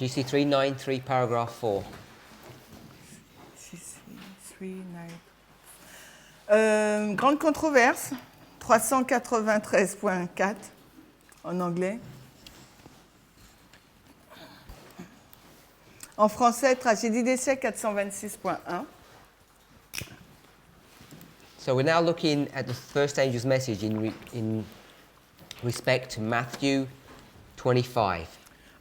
GC 393, paragraph 4. GC 393. Grande controverse, 393.4 en anglais. En français, tragédie des siècles 426.1. So we're now looking at the first angel's message in respect to Matthew 25.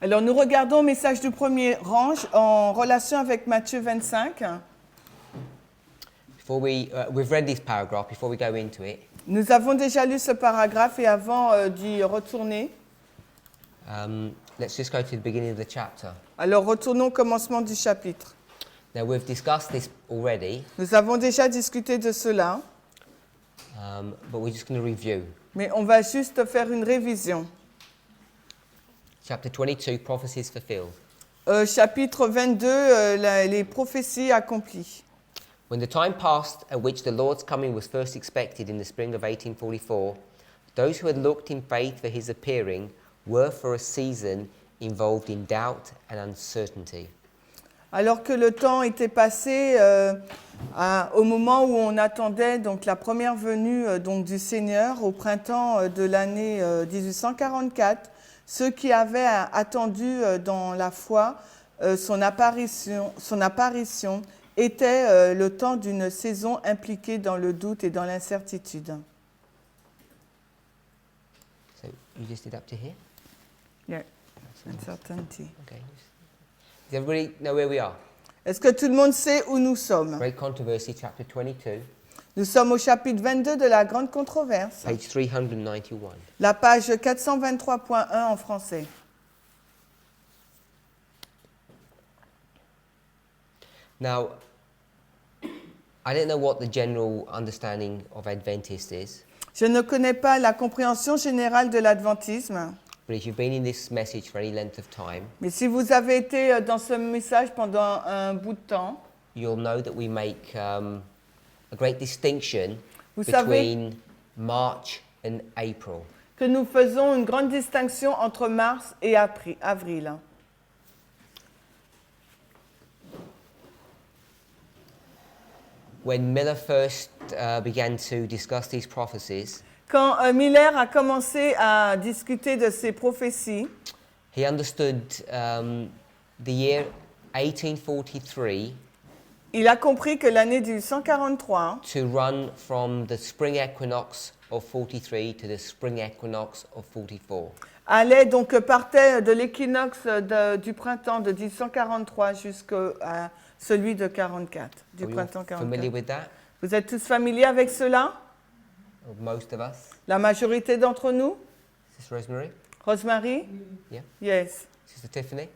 Alors nous regardons le message du premier ange en relation avec Matthieu 25. Before we've read this paragraph. Before we go into it, Nous avons déjà lu ce paragraphe et avant d'y retourner, let's just go to the beginning of the chapter. alors retournons au commencement du chapitre. Now we've discussed this already, Nous avons déjà discuté de cela, but we're just going to review. mais on va juste faire une révision. Chapter 22, prophecies fulfilled. Chapitre 22, les prophéties accomplies. When the time passed at which the Lord's coming was first expected in the spring of 1844, those who had looked in faith for his appearing were for a season involved in doubt and uncertainty. Alors que le temps était passé au moment où on attendait donc la première venue donc du Seigneur au printemps de l'année 1844, ceux qui avaient attendu dans la foi son apparition était le temps d'une saison impliquée dans le doute et dans l'incertitude. So you just did up to here? Yeah. Uncertainty. Okay. Does everybody know where we are? Est-ce que tout le monde sait où nous sommes? Great controversy, chapter 22, Nous sommes au chapitre 22 de la grande controverse, page 391. la page 423.1 en français. Now, I don't know what the general understanding of Adventist is, Je ne connais pas la compréhension générale de l'adventisme, but if you've been in this message for any length of time, mais si vous avez été dans ce message pendant un bout de temps, you'll know that we make a great distinction Vous savez- between March and April. que nous faisons une grande distinction entre mars et avril. When Miller first began to discuss these prophecies, Quand Miller a commencé à discuter de ces prophéties, he understood the year 1843 il a compris que l'année 1843 to run from the spring equinox of 43 to the spring equinox of 44. partait de l'équinoxe du printemps de 1843 jusqu'à celui de 44, du Are you printemps familiar 44. with that? Vous êtes tous familiers avec cela? Or most of us? La majorité d'entre nous? Sister Rosemary? Rosemary? Yeah. Yes. Sister Tiffany?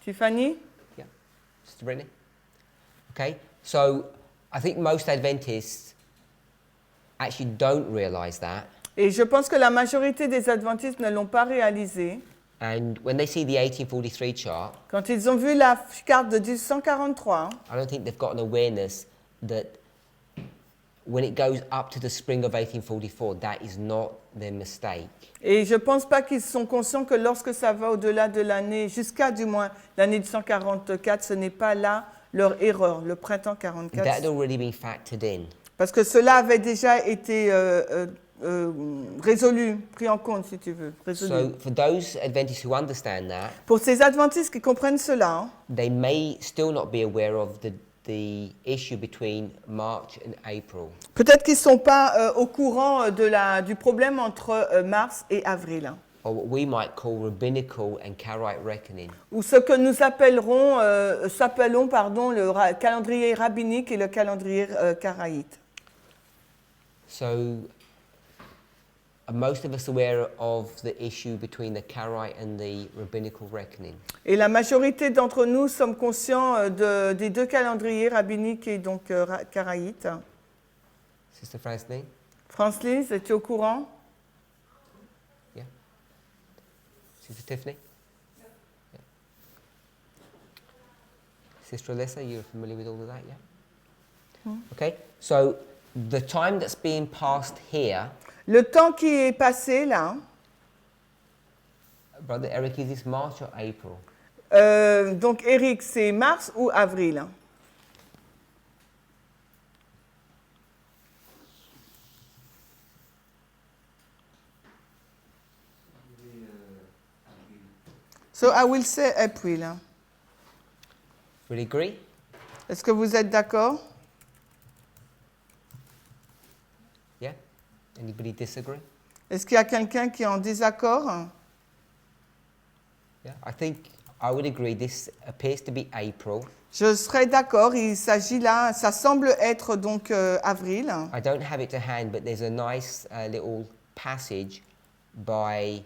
Tiffany? Yeah. Sister Brittany? Okay, so I think most Adventists actually don't realize that. Et je pense que la majorité des adventistes ne l'ont pas réalisé. And when they see the 1843 chart, Quand ils ont vu la carte de 1843, I don't think they've got an awareness that when it goes up to the spring of 1844, that is not their mistake. et je ne pense pas qu'ils sont conscients que lorsque ça va au-delà de l'année, jusqu'à du moins l'année 1844, ce n'est pas là leur erreur, le printemps That 44. had already been factored in. Parce que cela avait déjà été résolu, pris en compte, si tu veux. Résolu. So for those Adventists who understand that, Pour ces adventistes qui comprennent cela, they may still not be aware of the issue between March and April. peut-être qu'ils ne sont pas au courant du problème entre mars et avril. Or what we might call rabbinical and Karaite reckoning. Ou ce que nous appellons le calendrier rabbinique et le calendrier karaïte. So are most of us aware of the issue between the Karaite and the rabbinical reckoning? Et la majorité d'entre nous sommes conscients des deux calendriers rabbiniques et donc karaïtes. Sister Francine? Francis, es-tu au courant? Yeah? Sister Tiffany? Yeah. Sister Alyssa, you're familiar with all of that, yeah? Okay, so the time that's being passed here, Le temps qui est passé là, Brother Eric, is this March or April? Donc, Eric, c'est mars ou avril? So, I will say April. Will you agree? Est-ce que vous êtes d'accord? Yeah? Anybody disagree? Est-ce qu'il y a quelqu'un qui est en désaccord? Yeah? I think I would agree. This appears to be April. Je serais d'accord. Il s'agit là, ça semble être donc avril. I don't have it to hand, but there's a nice little passage by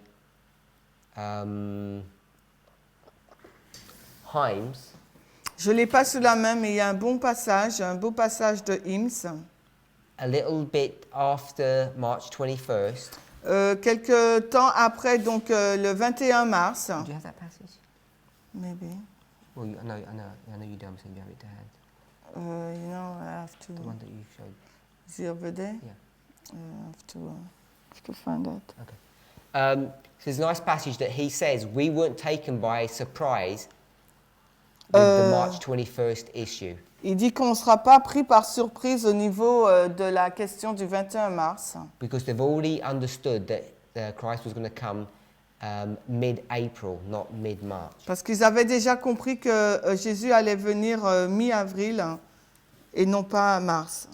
Himes. Je ne l'ai pas sous la main, mais il y a un beau passage de Himes. A little bit after March 21st. Quelques temps après, donc le 21 mars. Do you have that passage? Maybe. Well, I know you don't, so you have it to hand. You know, I have to. The one that you showed. Is it over there? Yeah. I have to find that. Okay. So there's a nice passage that he says we weren't taken by surprise with the March 21st issue. Il dit qu'on ne sera pas pris par surprise au niveau de la question du 21 mars. Because they've already understood that Christ was going to come mid-April, not mid-March. Parce qu'ils avaient déjà compris que Jésus allait venir mi-avril et non pas mars.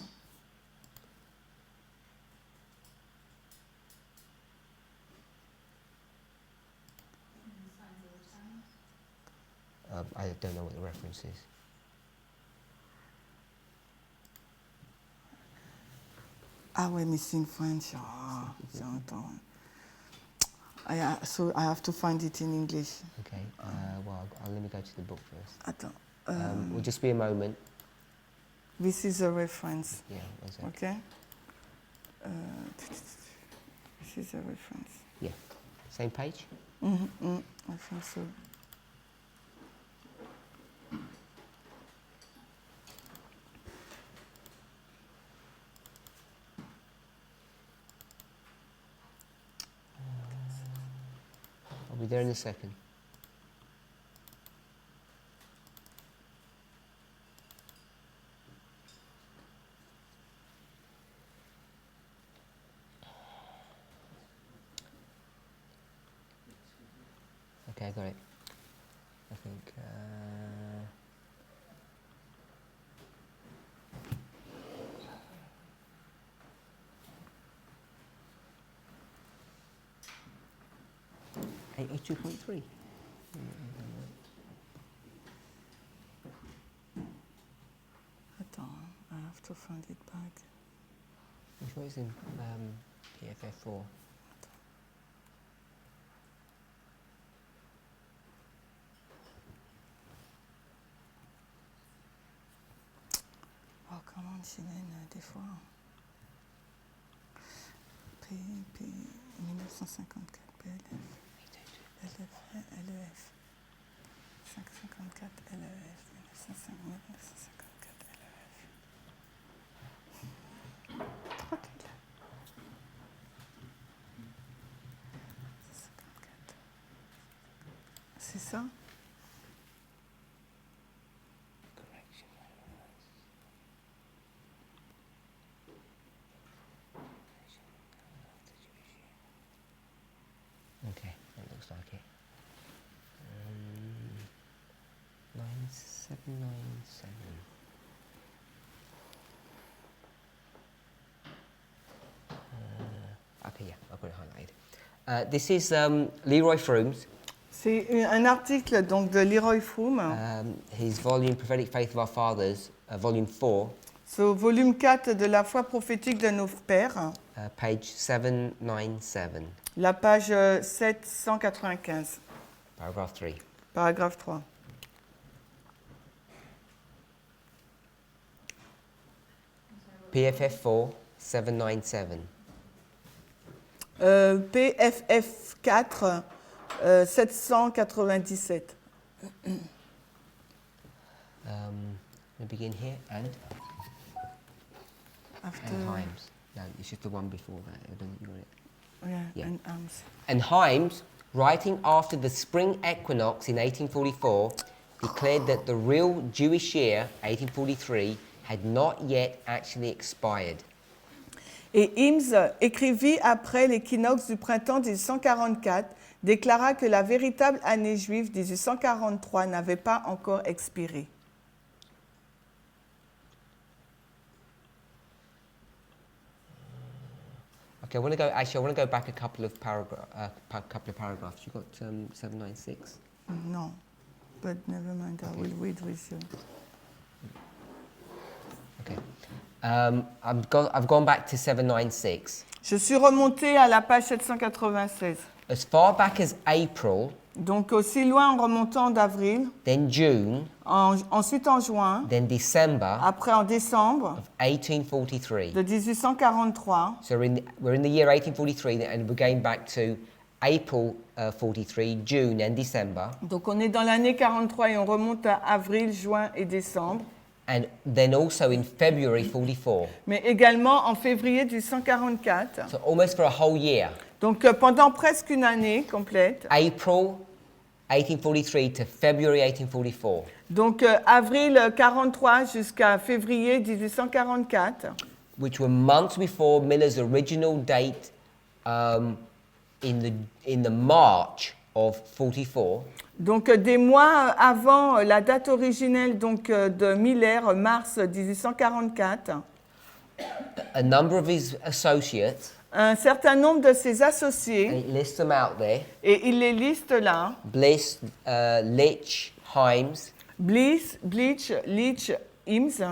I don't know what the reference is. Ah ouais, mais c'est in French. Ah, j'entends. So I have to find it in English. Okay. Well, let me go to the book first. Attends. Will just be a moment. This is a reference. Yeah. One sec. Okay. This is a reference. Yeah. Same page. I think so. I'll be there in a second. Okay, I got it. I think. Eight 2.3. Attends, I have to find it back. I'm sure it's in PFF4. Oh, comment Chilène, des fois. P 1954, PLF. LEF. 554 LEF. 1954 LEF. Tranquille. 54. C'est ça? Okay, that looks like it. 9797. Okay, yeah, I've got it highlighted. This is Leroy Froome's. C'est un article donc de Leroy Froome. His volume Prophetic Faith of Our Fathers, volume 4. C'est au volume 4 de la foi prophétique de nos pères. Page 797. La page 795. Paragraph 3. Paragraphe 3. PFF 4, 797. PFF 4, 797. We begin here and After, Himes. No, it's just the one before that. I don't think you got it. yeah, Yeah. and arms. And Himes writing after the spring equinox in 1844, declared that the real Jewish year, 1843, had not yet actually expired. Et Himes écrivit après l'équinoxe du printemps 1844, déclara que la véritable année juive 1843 n'avait pas encore expiré. Okay, I want to go back a couple of paragraphs. You got 796. No, but never mind. I will read with you. Okay, I've gone back to 796. Je suis remontée à la page 796. As far back as April, Donc aussi loin en remontant d'avril, then June, ensuite en juin, then December après en décembre of 1843. de 1843. So we're in the year 1843, and we're going back to April 43, June and December. Donc on est dans l'année 43 et on remonte à avril, juin et décembre. And then also in February 44. Mais également en février 1844. So almost for a whole year. Donc pendant presque une année complète. April 1843 to February 1844. Donc avril 43 jusqu'à février 1844. Which were months before Miller's original date in the March of 44. Donc des mois avant la date originelle donc, de Miller, mars 1844. A number of his associates, Un certain nombre de ses associés, and it lists them out there, et il les liste là, Bliss, Litch, Himes, Bleach, Leach, Himes,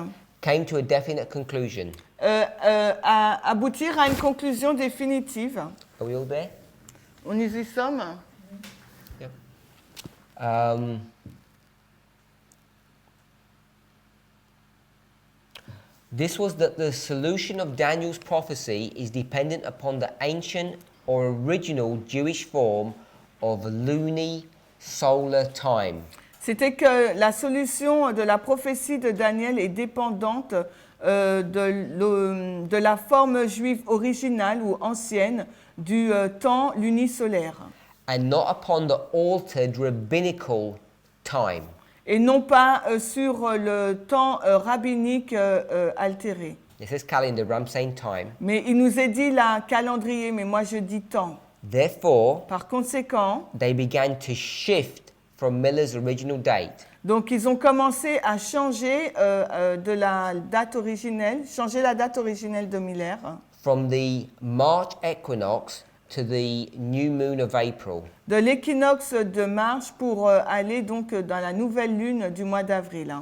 came to a definite conclusion. à aboutir à une conclusion définitive. Are we all there? On y sommes. Yep. This was that the solution of Daniel's prophecy is dependent upon the ancient or original Jewish form of luni-solar time. C'était que la solution de la prophétie de Daniel est dépendante de la forme juive originale ou ancienne du temps lunisolaire. And not upon the altered rabbinical time. Et non pas sur le temps rabbinique altéré. It says calendar, but I'm saying time. Mais il nous est dit là calendrier, mais moi je dis temps. Therefore, Par conséquent, they began to shift from Miller's original date. donc ils ont commencé à changer de la date originelle, changer la date originelle de Miller. From the March equinox to the new moon of April. De l'équinoxe de mars pour aller donc dans la nouvelle lune du mois d'avril.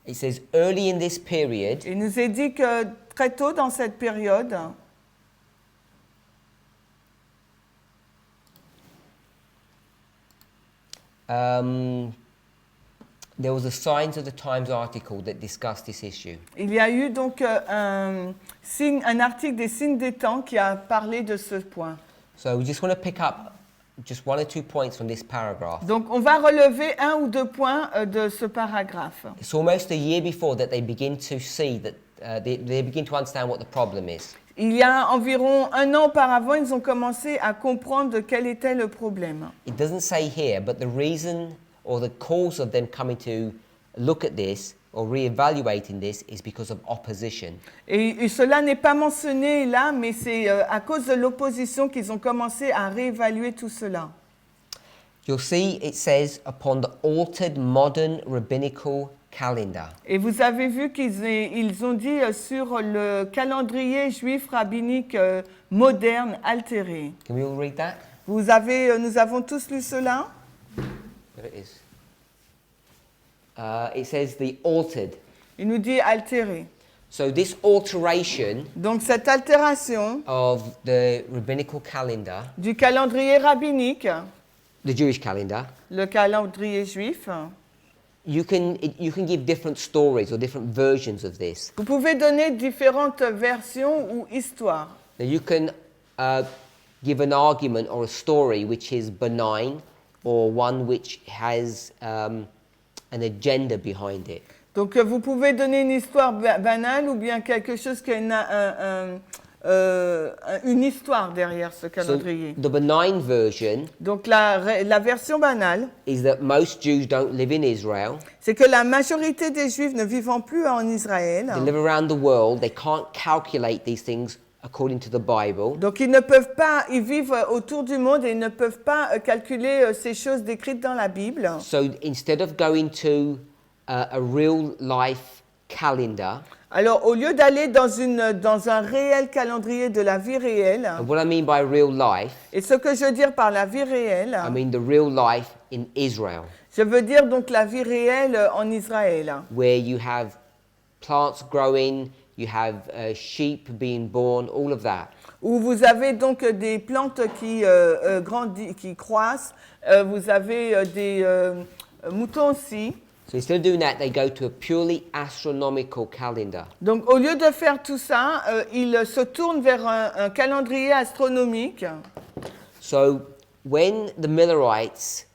It says early in this period, Il nous est dit que très tôt dans cette période, there was a Signs of the Times article that discussed this issue. il y a eu donc un article des signes des temps qui a parlé de ce point. So we just want to pick up just 1 or 2 points from this paragraph. Donc on va relever un ou deux points de ce paragraphe. It's almost a year before that they begin to see that they begin to understand what the problem is. Il y a environ un an auparavant, ils ont commencé à comprendre de quel était le problème. It doesn't say here, but the reason or the cause of them coming to look at this or re-evaluating this is because of opposition. Et cela n'est pas mentionné là, mais c'est à cause de l'opposition qu'ils ont commencé à réévaluer tout cela. You'll see it says upon the altered modern rabbinical calendar. Et vous avez vu qu'ils ont dit sur le calendrier juif rabbinique moderne altéré. Can we all read that? Nous avons tous lu cela? There it is. It says the altered. Il nous dit altéré. So this alteration Donc cette altération of the rabbinical calendar, du calendrier rabbinique, the Jewish calendar, le calendrier juif, you can give different stories or different versions of this. vous pouvez donner différentes versions ou histoires. Now you can give an argument or a story which is benign or one which has an agenda behind it. Donc vous pouvez donner une histoire banale ou bien quelque chose qui a une histoire derrière ce calendrier. So the benign version Donc la version banale, is that most Jews don't live in Israel. c'est que la majorité des Juifs ne vivant plus en Israël, They live around the world. They can't calculate these things according to the Bible. donc ils ne peuvent pas, ils vivent autour du monde et ils ne peuvent pas calculer ces choses décrites dans la Bible. So instead of going to a real life calendar, Alors au lieu d'aller dans un réel calendrier de la vie réelle, and what I mean by real life, et ce que je veux dire par la vie réelle, I mean the real life in Israel, je veux dire donc la vie réelle en Israël, where you have plants growing, you have sheep being born, all of that. où vous avez donc des plantes qui grandissent, qui croissent, vous avez des moutons aussi. So instead of doing that, they go to a purely astronomical calendar. Donc au lieu de faire tout ça, ils se tournent vers un calendrier astronomique. So when the Millerites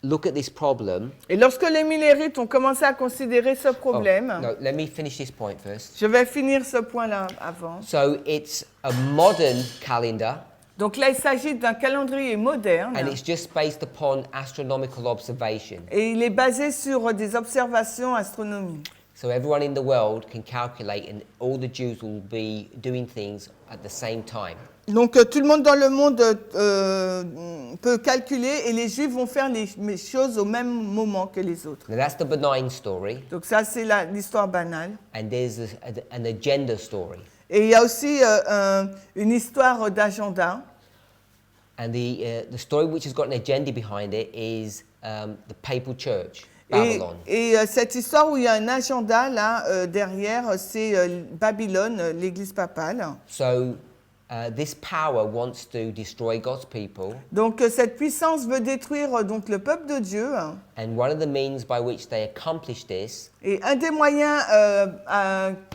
look at this problem, Et lorsque les Millérites ont commencé à considérer ce problème, no, let me finish this point first. je vais finir ce point-là avant. So it's a modern calendar, Donc là, il s'agit d'un calendrier moderne and it's just based upon astronomical observation. et il est basé sur des observations astronomiques. So everyone in the world can calculate, and all the Jews will be doing things at the same time. Donc tout le monde dans le monde peut calculer et les Juifs vont faire les choses au même moment que les autres. Now that's the benign story, Donc ça, c'est l'histoire banale. and there's an agenda story. Et il y a aussi une histoire d'agenda. And the story which has got an agenda behind it is the papal church, Babylon. Et cette histoire où il y a un agenda là derrière, c'est Babylone, l'église papale. So this power wants to destroy God's people, Donc cette puissance veut détruire donc le peuple de Dieu. and one of the means by which they accomplish this Et un des moyens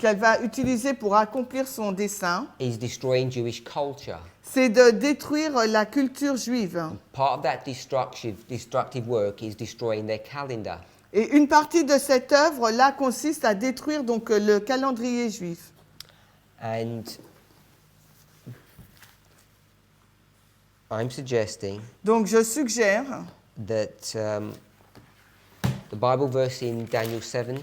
qu'elle va utiliser pour accomplir son dessein, is destroying Jewish culture. c'est de détruire la culture juive. Part of that destructive work is destroying their calendar. Et une partie de cette œuvre-là consiste à détruire donc le calendrier juif. And I'm suggesting Donc je suggère that the Bible verse in Daniel 7,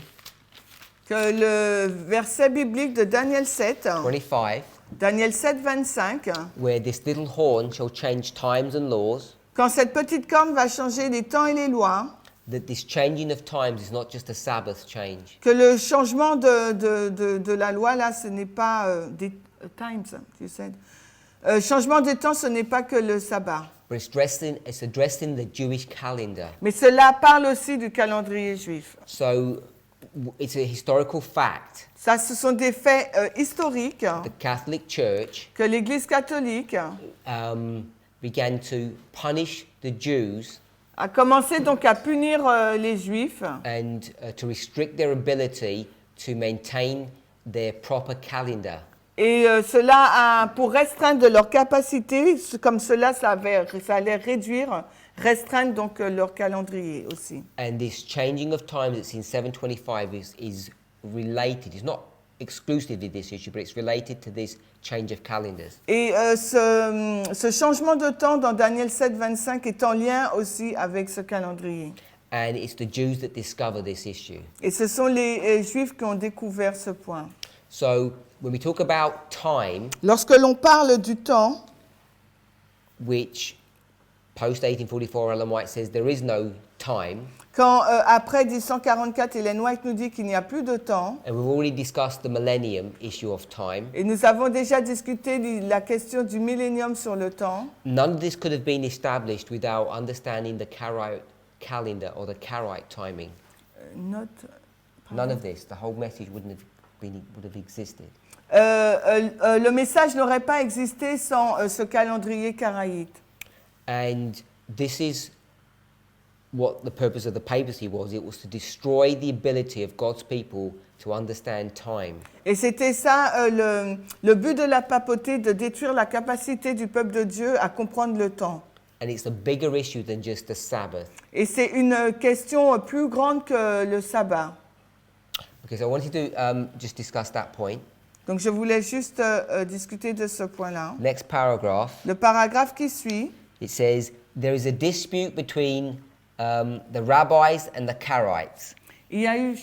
que le verset biblique de Daniel 7, 25, Daniel 7, 25, where this little horn shall change times and laws, quand cette petite corne va changer les temps et les lois, that this changing of times is not just a Sabbath change, que le changement de la loi là, ce n'est pas des times, tu sais. Changement de temps, ce n'est pas que le sabbat. but it's addressing the Jewish calendar. Mais cela parle aussi du calendrier juif. So it's a historical fact. Ça, ce sont des faits historiques The Catholic Church que l'Église catholique began to punish the Jews a commencé donc à punir les Juifs and to restrict their ability to maintain their proper calendar. et cela a pour restreindre leur capacité, comme cela, ça allait restreindre donc leur calendrier aussi. And this changing of times that's in 725 is related. It's not exclusively this issue, but it's related to this change of calendars. Et ce changement de temps dans Daniel 7, 25 est en lien aussi avec ce calendrier. And it's the Jews that discover this issue. Et ce sont les Juifs qui ont découvert ce point. So when we talk about time, Lorsque l'on parle du temps, which post-1844 Ellen White says there is no time, quand après 1844, Ellen White nous dit qu'il n'y a plus de temps, and we've already discussed the millennium issue of time, et nous avons déjà discuté la question du millénium sur le temps, none of this could have been established without understanding the Karaite calendar or the Karaite timing. None of this, the whole message would have existed. Le message n'aurait pas existé sans ce calendrier karaïte. And this is what the purpose of the papacy was. It was to destroy the ability of God's people to understand time. Et c'était ça le but de la papauté, de détruire la capacité du peuple de Dieu à comprendre le temps. And it's a bigger issue than just the Sabbath. Et c'est une question plus grande que le sabbat. Okay, so I wanted to just discuss that point. Donc je voulais juste discuter de ce point-là. Next paragraph. Le paragraphe qui suit, It says, there is a dispute between the rabbis and the Karaites. il y a eu,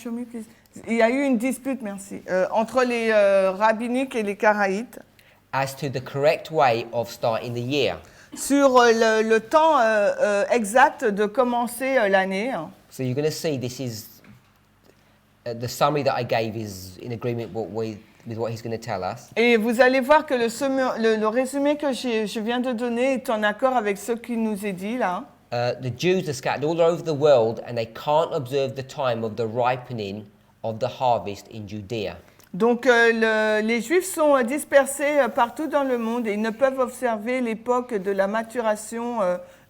il y a eu une dispute, merci, entre les rabbiniques et les Karaïtes As to the correct way of starting the year. sur le temps exact de commencer l'année. So you're going to see this is the summary that I gave is in agreement with what he's going to tell us. Et vous allez voir que le résumé que je viens de donner est en accord avec ce qu'il nous est dit là. The Jews are scattered all over the world and they can't observe the time of the ripening of the harvest in Judea. Donc les Juifs sont dispersés partout dans le monde et ils ne peuvent observer l'époque de la maturation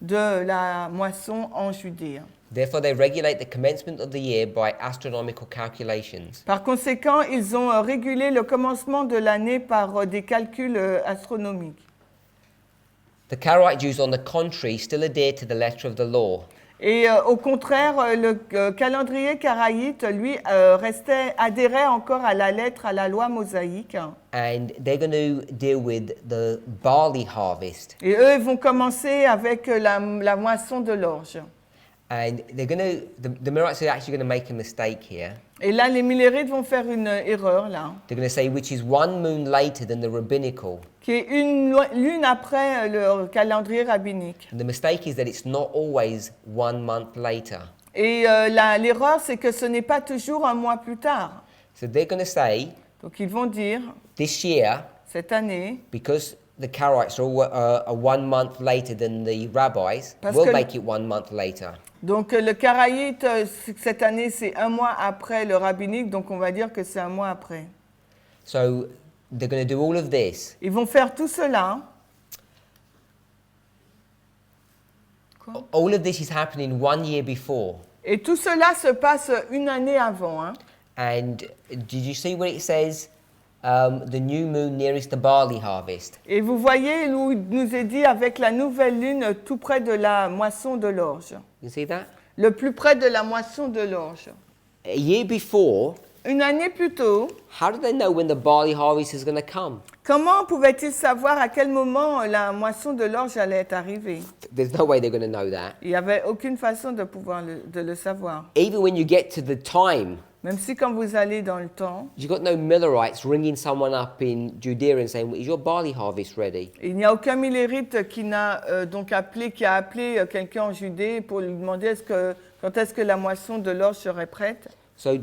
de la moisson en Judée. Therefore, they regulate the commencement of the year by astronomical calculations. Par conséquent, ils ont régulé le commencement de l'année par des calculs astronomiques. The Karaite Jews, on the contrary, still adhere to the letter of the law. Et au contraire, le calendrier karaïte, lui, adhérait encore à la lettre, à la loi mosaïque. And they're going to deal with the barley harvest. Et eux, ils vont commencer avec la moisson de l'orge. And they're going to, the Millerites are actually going to make a mistake here. Et là, les Millerites vont faire une erreur, là. They're going to say, which is 1 moon later than the rabbinical. Qui est une lune après le calendrier rabbinique. And the mistake is that it's not always 1 month later. Et l'erreur, c'est que ce n'est pas toujours un mois plus tard. So they're going to say, Donc, ils vont dire, this year, cette année, because the Karaites are 1 month later than the rabbis, Parce we'll que make it 1 month later. donc le karaïte, cette année, c'est un mois après le rabbinique, donc on va dire que c'est un mois après. So they're going to do all of this. Ils vont faire tout cela. Quoi? All of this is happening 1 year before. Et tout cela se passe une année avant. Hein. And did you see what it says? The new moon nearest the barley harvest. Et vous voyez, il nous est dit avec la nouvelle lune tout près de la moisson de l'orge. You see that? Le plus près de la moisson de l'orge. A year before, Une année plus tôt, how do they know when the barley harvest is going to come? comment pouvaient-ils savoir à quel moment la moisson de l'orge allait être arrivée? There's no way they're going to know that. Il n'y avait aucune façon de pouvoir de le savoir. Even when you get to the time, Même si quand vous allez dans le temps, you've got no Millerites ringing someone up in Judea and saying, is your barley harvest ready? il n'y a aucun millérite qui a appelé quelqu'un en Judée pour lui demander quand est-ce que la moisson de l'orge serait prête. So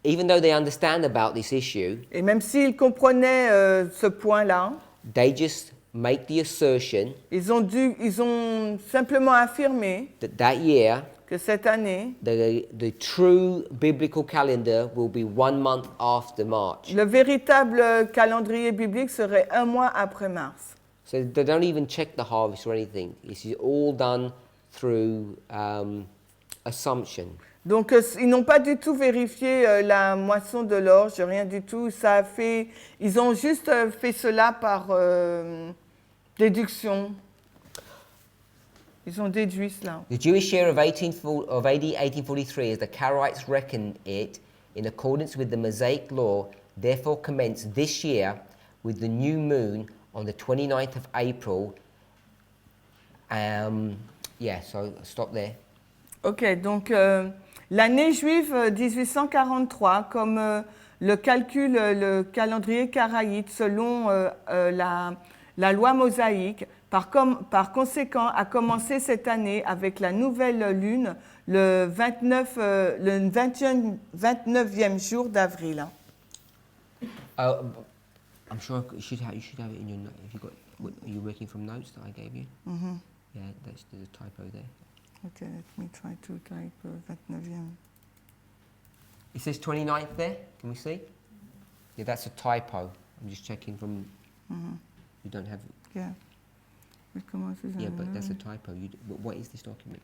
even though they understand about this issue, Et même s'ils comprenaient ce point-là, they just make the assertion ils ont simplement affirmé that year, que cette année, the true biblical calendar will be 1 month after March. le véritable calendrier biblique serait un mois après mars. So they don't even check the harvest or anything. This is all done through assumption. Donc, ils n'ont pas du tout vérifié la moisson de l'orge, rien du tout. Ils ont juste fait cela par déduction. Ils ont déduit cela. The Jewish year of AD 1843, as the Karaites reckon it, in accordance with the Mosaic law, therefore commenced this year with the new moon on the 29th of April. So stop there. Ok, donc l'année juive 1843, comme le calendrier karaïte selon la loi mosaïque, par conséquent, a commencé cette année avec la nouvelle lune le 29e jour d'avril. I'm sure you should have it in your notes. Are you working from notes that I gave you? Mm-hmm. Yeah, there's a typo there. Okay, let me try to type 29e. It says 29th there. Can we see? Yeah, that's a typo. I'm just checking from. Mm-hmm. You don't have. Yeah. Yeah, but that's a typo. What is this document?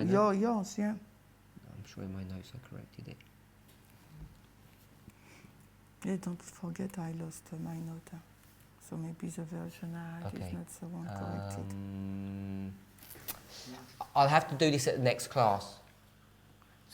Yours, yeah. I'm sure in my notes I corrected it. Yeah, don't forget I lost my note. So maybe the version I had is not the one corrected. I'll have to do this at the next class.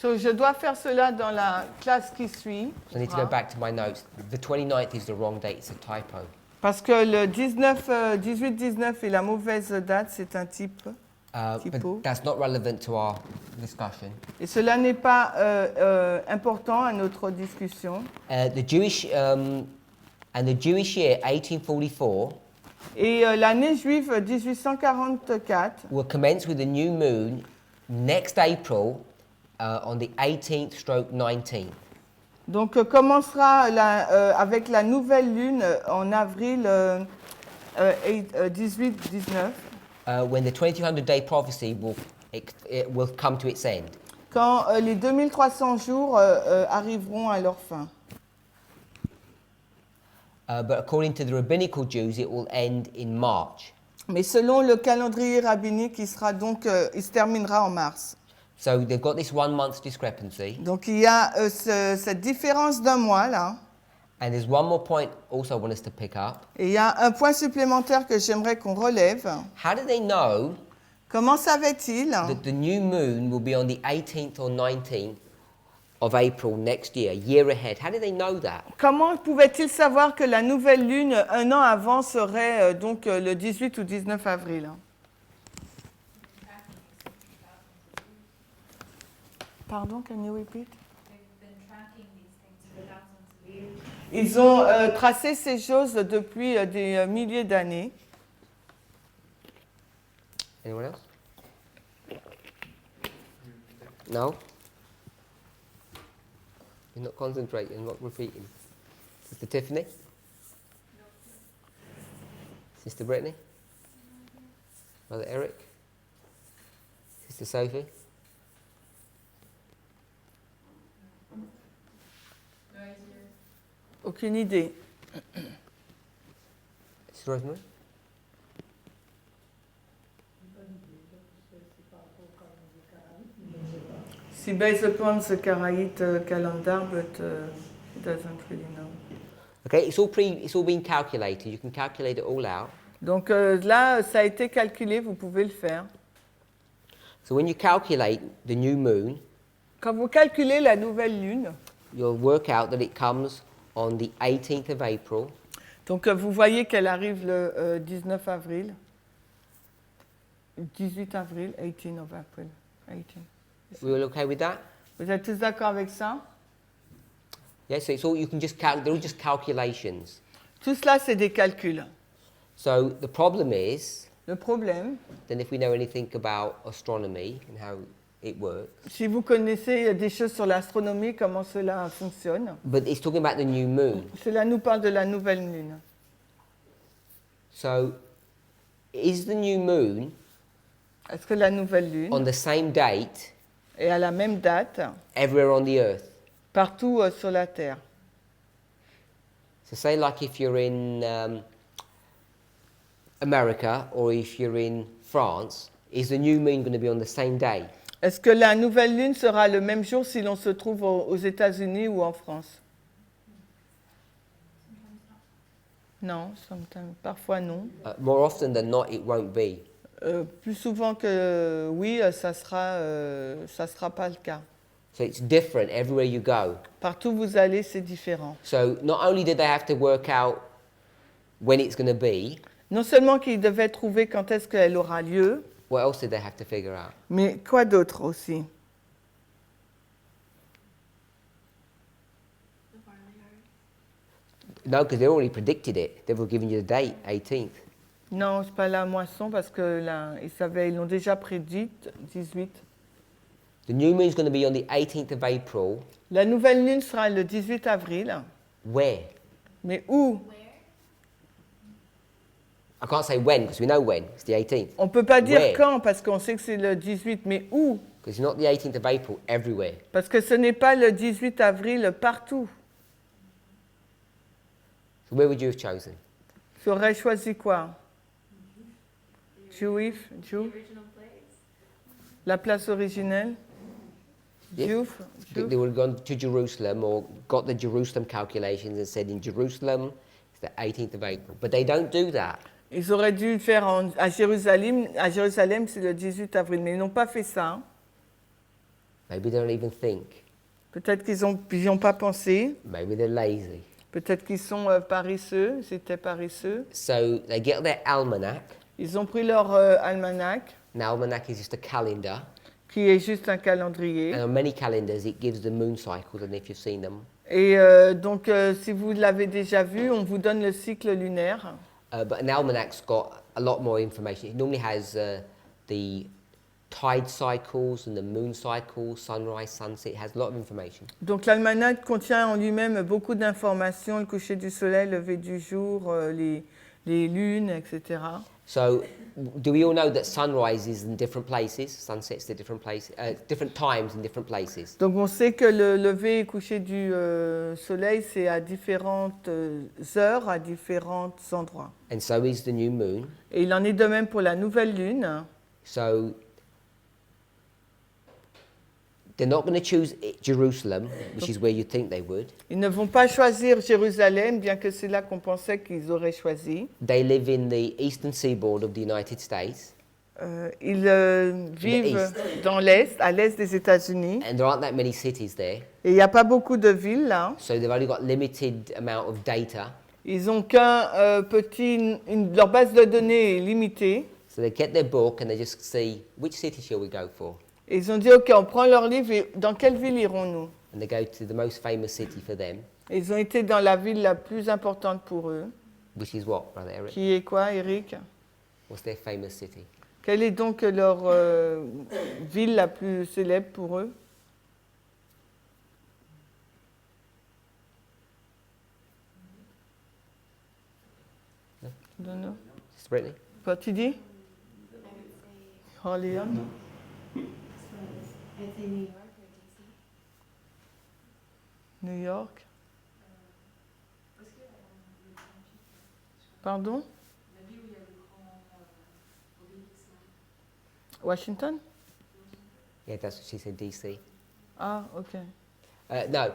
So, je dois faire cela dans la classe qui suit. So I need to go back to my notes. The 29th is the wrong date, it's a typo. Parce que le 18-19 est la mauvaise date, c'est un typo. But that's not relevant to our discussion. Et cela n'est pas important à notre discussion. The Jewish year 1844 Et l'année juive 1844 will commence with a new moon next April on the 18th/19th. donc commencera avec la nouvelle lune en avril 18-19. When the 2200-day prophecy will come to its end. Quand les 2300 jours arriveront à leur fin. But according to the rabbinical Jews, it will end in March. Mais selon le calendrier rabbinique, il se terminera en mars. So they've got this 1 month discrepancy. Donc il y a cette différence d'un mois là. And there's one more point also I want us to pick up. Et il y a un point supplémentaire que j'aimerais qu'on relève. How do they know Comment savait-il that the new moon will be on the 18th or 19th of April next year, a year ahead? How do they know that? Comment pouvait-il savoir que la nouvelle lune, un an avant, serait donc le 18 ou 19 avril? Pardon, can you repeat? Ils ont tracé ces choses depuis des milliers d'années. Anyone else? No? You're not concentrating, you're not repeating. Sister Tiffany? Sister Brittany? Brother Eric? Sister Sophie? Aucune idée. Sister Rosemary? She based upon the Karaite calendar, but she doesn't really know. Okay, it's all been calculated. You can calculate it all out. Donc là, ça a été calculé, vous pouvez le faire. So when you calculate the new moon, Quand vous calculez la nouvelle lune, you'll work out that it comes on the 18th of April. donc vous voyez qu'elle arrive le 19 avril. 18 avril, 18 of April. 18. We all okay with that? Vous êtes tous d'accord avec ça? Yeah, so it's all, you can just they're all just calculations. Tout cela, c'est des calculs. So the problem is, Le problème, then if we know anything about astronomy and how it works, si vous connaissez des choses sur l'astronomie, comment cela fonctionne, but it's talking about the new moon. cela nous parle de la nouvelle lune. So is the new moon Est-ce que la nouvelle lune on the same date est à la même date everywhere on the earth? partout sur la Terre? So say like if you're in America or if you're in France, is the new moon going to be on the same day? Est-ce que la nouvelle lune sera le même jour si l'on se trouve aux États-Unis ou en France? Non, parfois non. More often than not, it won't be. Plus souvent que oui, ça sera pas le cas. So it's different everywhere you go. Partout où vous allez, c'est différent. So not only did they have to work out when it's going to be, Non seulement qu'ils devaient trouver quand est-ce qu'elle aura lieu, what else did they have to figure out? mais quoi d'autre aussi? No, because they already predicted it. They were giving you the date, 18th. Non, c'est pas la moisson parce que là, ils l'ont déjà prédite, 18. The new moon is going to be on the 18th of April. La nouvelle lune sera le 18 avril. Where? Mais où? I can't say when because we know when. It's the 18th. On ne peut pas dire Where? quand parce qu'on sait que c'est le 18, mais où? Because it's not the 18th of April everywhere. Parce que ce n'est pas le 18 avril partout. So where would you have chosen? Tu aurais choisi quoi? Jew? La place originelle? Yeah. They would have gone to Jerusalem or got the Jerusalem calculations and said in Jerusalem it's the 18th of April. But they don't do that. Ils auraient dû le faire à Jérusalem. À Jérusalem, c'est le 18 avril, mais ils n'ont pas fait ça. Maybe they don't even think. Peut-être qu'ils n'y ont pas pensé. Maybe they're lazy. Peut-être qu'ils sont paresseux, ils étaient paresseux. So they get their almanac. Ils ont pris leur almanach, An almanac is just a calendar. qui est juste un calendrier. And on many calendars, it gives the moon cycles, I don't know if you've seen them. Et donc, si vous l'avez déjà vu, on vous donne le cycle lunaire. But an almanac's got a lot more information. It normally has the tide cycles and the moon cycles, sunrise, sunset. It has a lot of information. Donc, l'almanach contient en lui-même beaucoup d'informations, le coucher du soleil, le lever du jour, les lunes, etc. So, do we all know that sunrise is in different places, sunsets are different places, different times in different places? Donc, on sait que le lever et coucher du soleil, c'est à différentes heures, à différents endroits. And so is the new moon. Et il en est de même pour la nouvelle lune. So, they're not going to choose Jerusalem, which is where you think they would. Ils ne vont pas choisir Jérusalem, bien que c'est là qu'on pensait qu'ils auraient choisi. They live in the eastern seaboard of the United States, Ils vivent dans l'Est, à l'Est des États-Unis. and there aren't that many cities there. Et il n'y a pas beaucoup de villes là. So they've only got limited amount of data. Ils n'ont qu'un leur base de données est limitée. So they get their book and they just see, which city shall we go for? Et ils ont dit, OK, on prend leur livre et dans quelle ville irons-nous? And they go to the most famous city for them, Et ils ont été dans la ville la plus importante pour eux. which is what, Brother Eric? Qui est quoi, Eric? What's their famous city? Quelle est donc leur ville la plus célèbre pour eux? Non, non. It's Brittany? Quoi tu dis? Orléans? I'd say New York or DC. New York? Pardon? Washington? Yeah, that's what she said, DC. Ah, OK. No,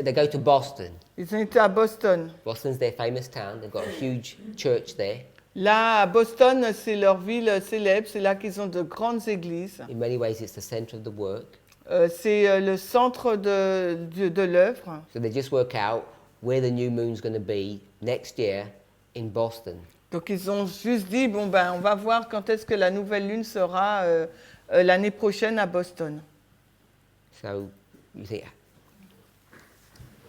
they go to Boston. Ils ont été à Boston. Boston's their famous town. They've got a huge church there. Là, à Boston, c'est leur ville célèbre. C'est là qu'ils ont de grandes églises. In many ways, it's the center of the work. C'est le centre de l'œuvre. So they just work out where the new moon's going to be next year in Boston. Donc, ils ont juste dit, bon, ben, on va voir quand est-ce que la nouvelle lune sera l'année prochaine à Boston. So you think,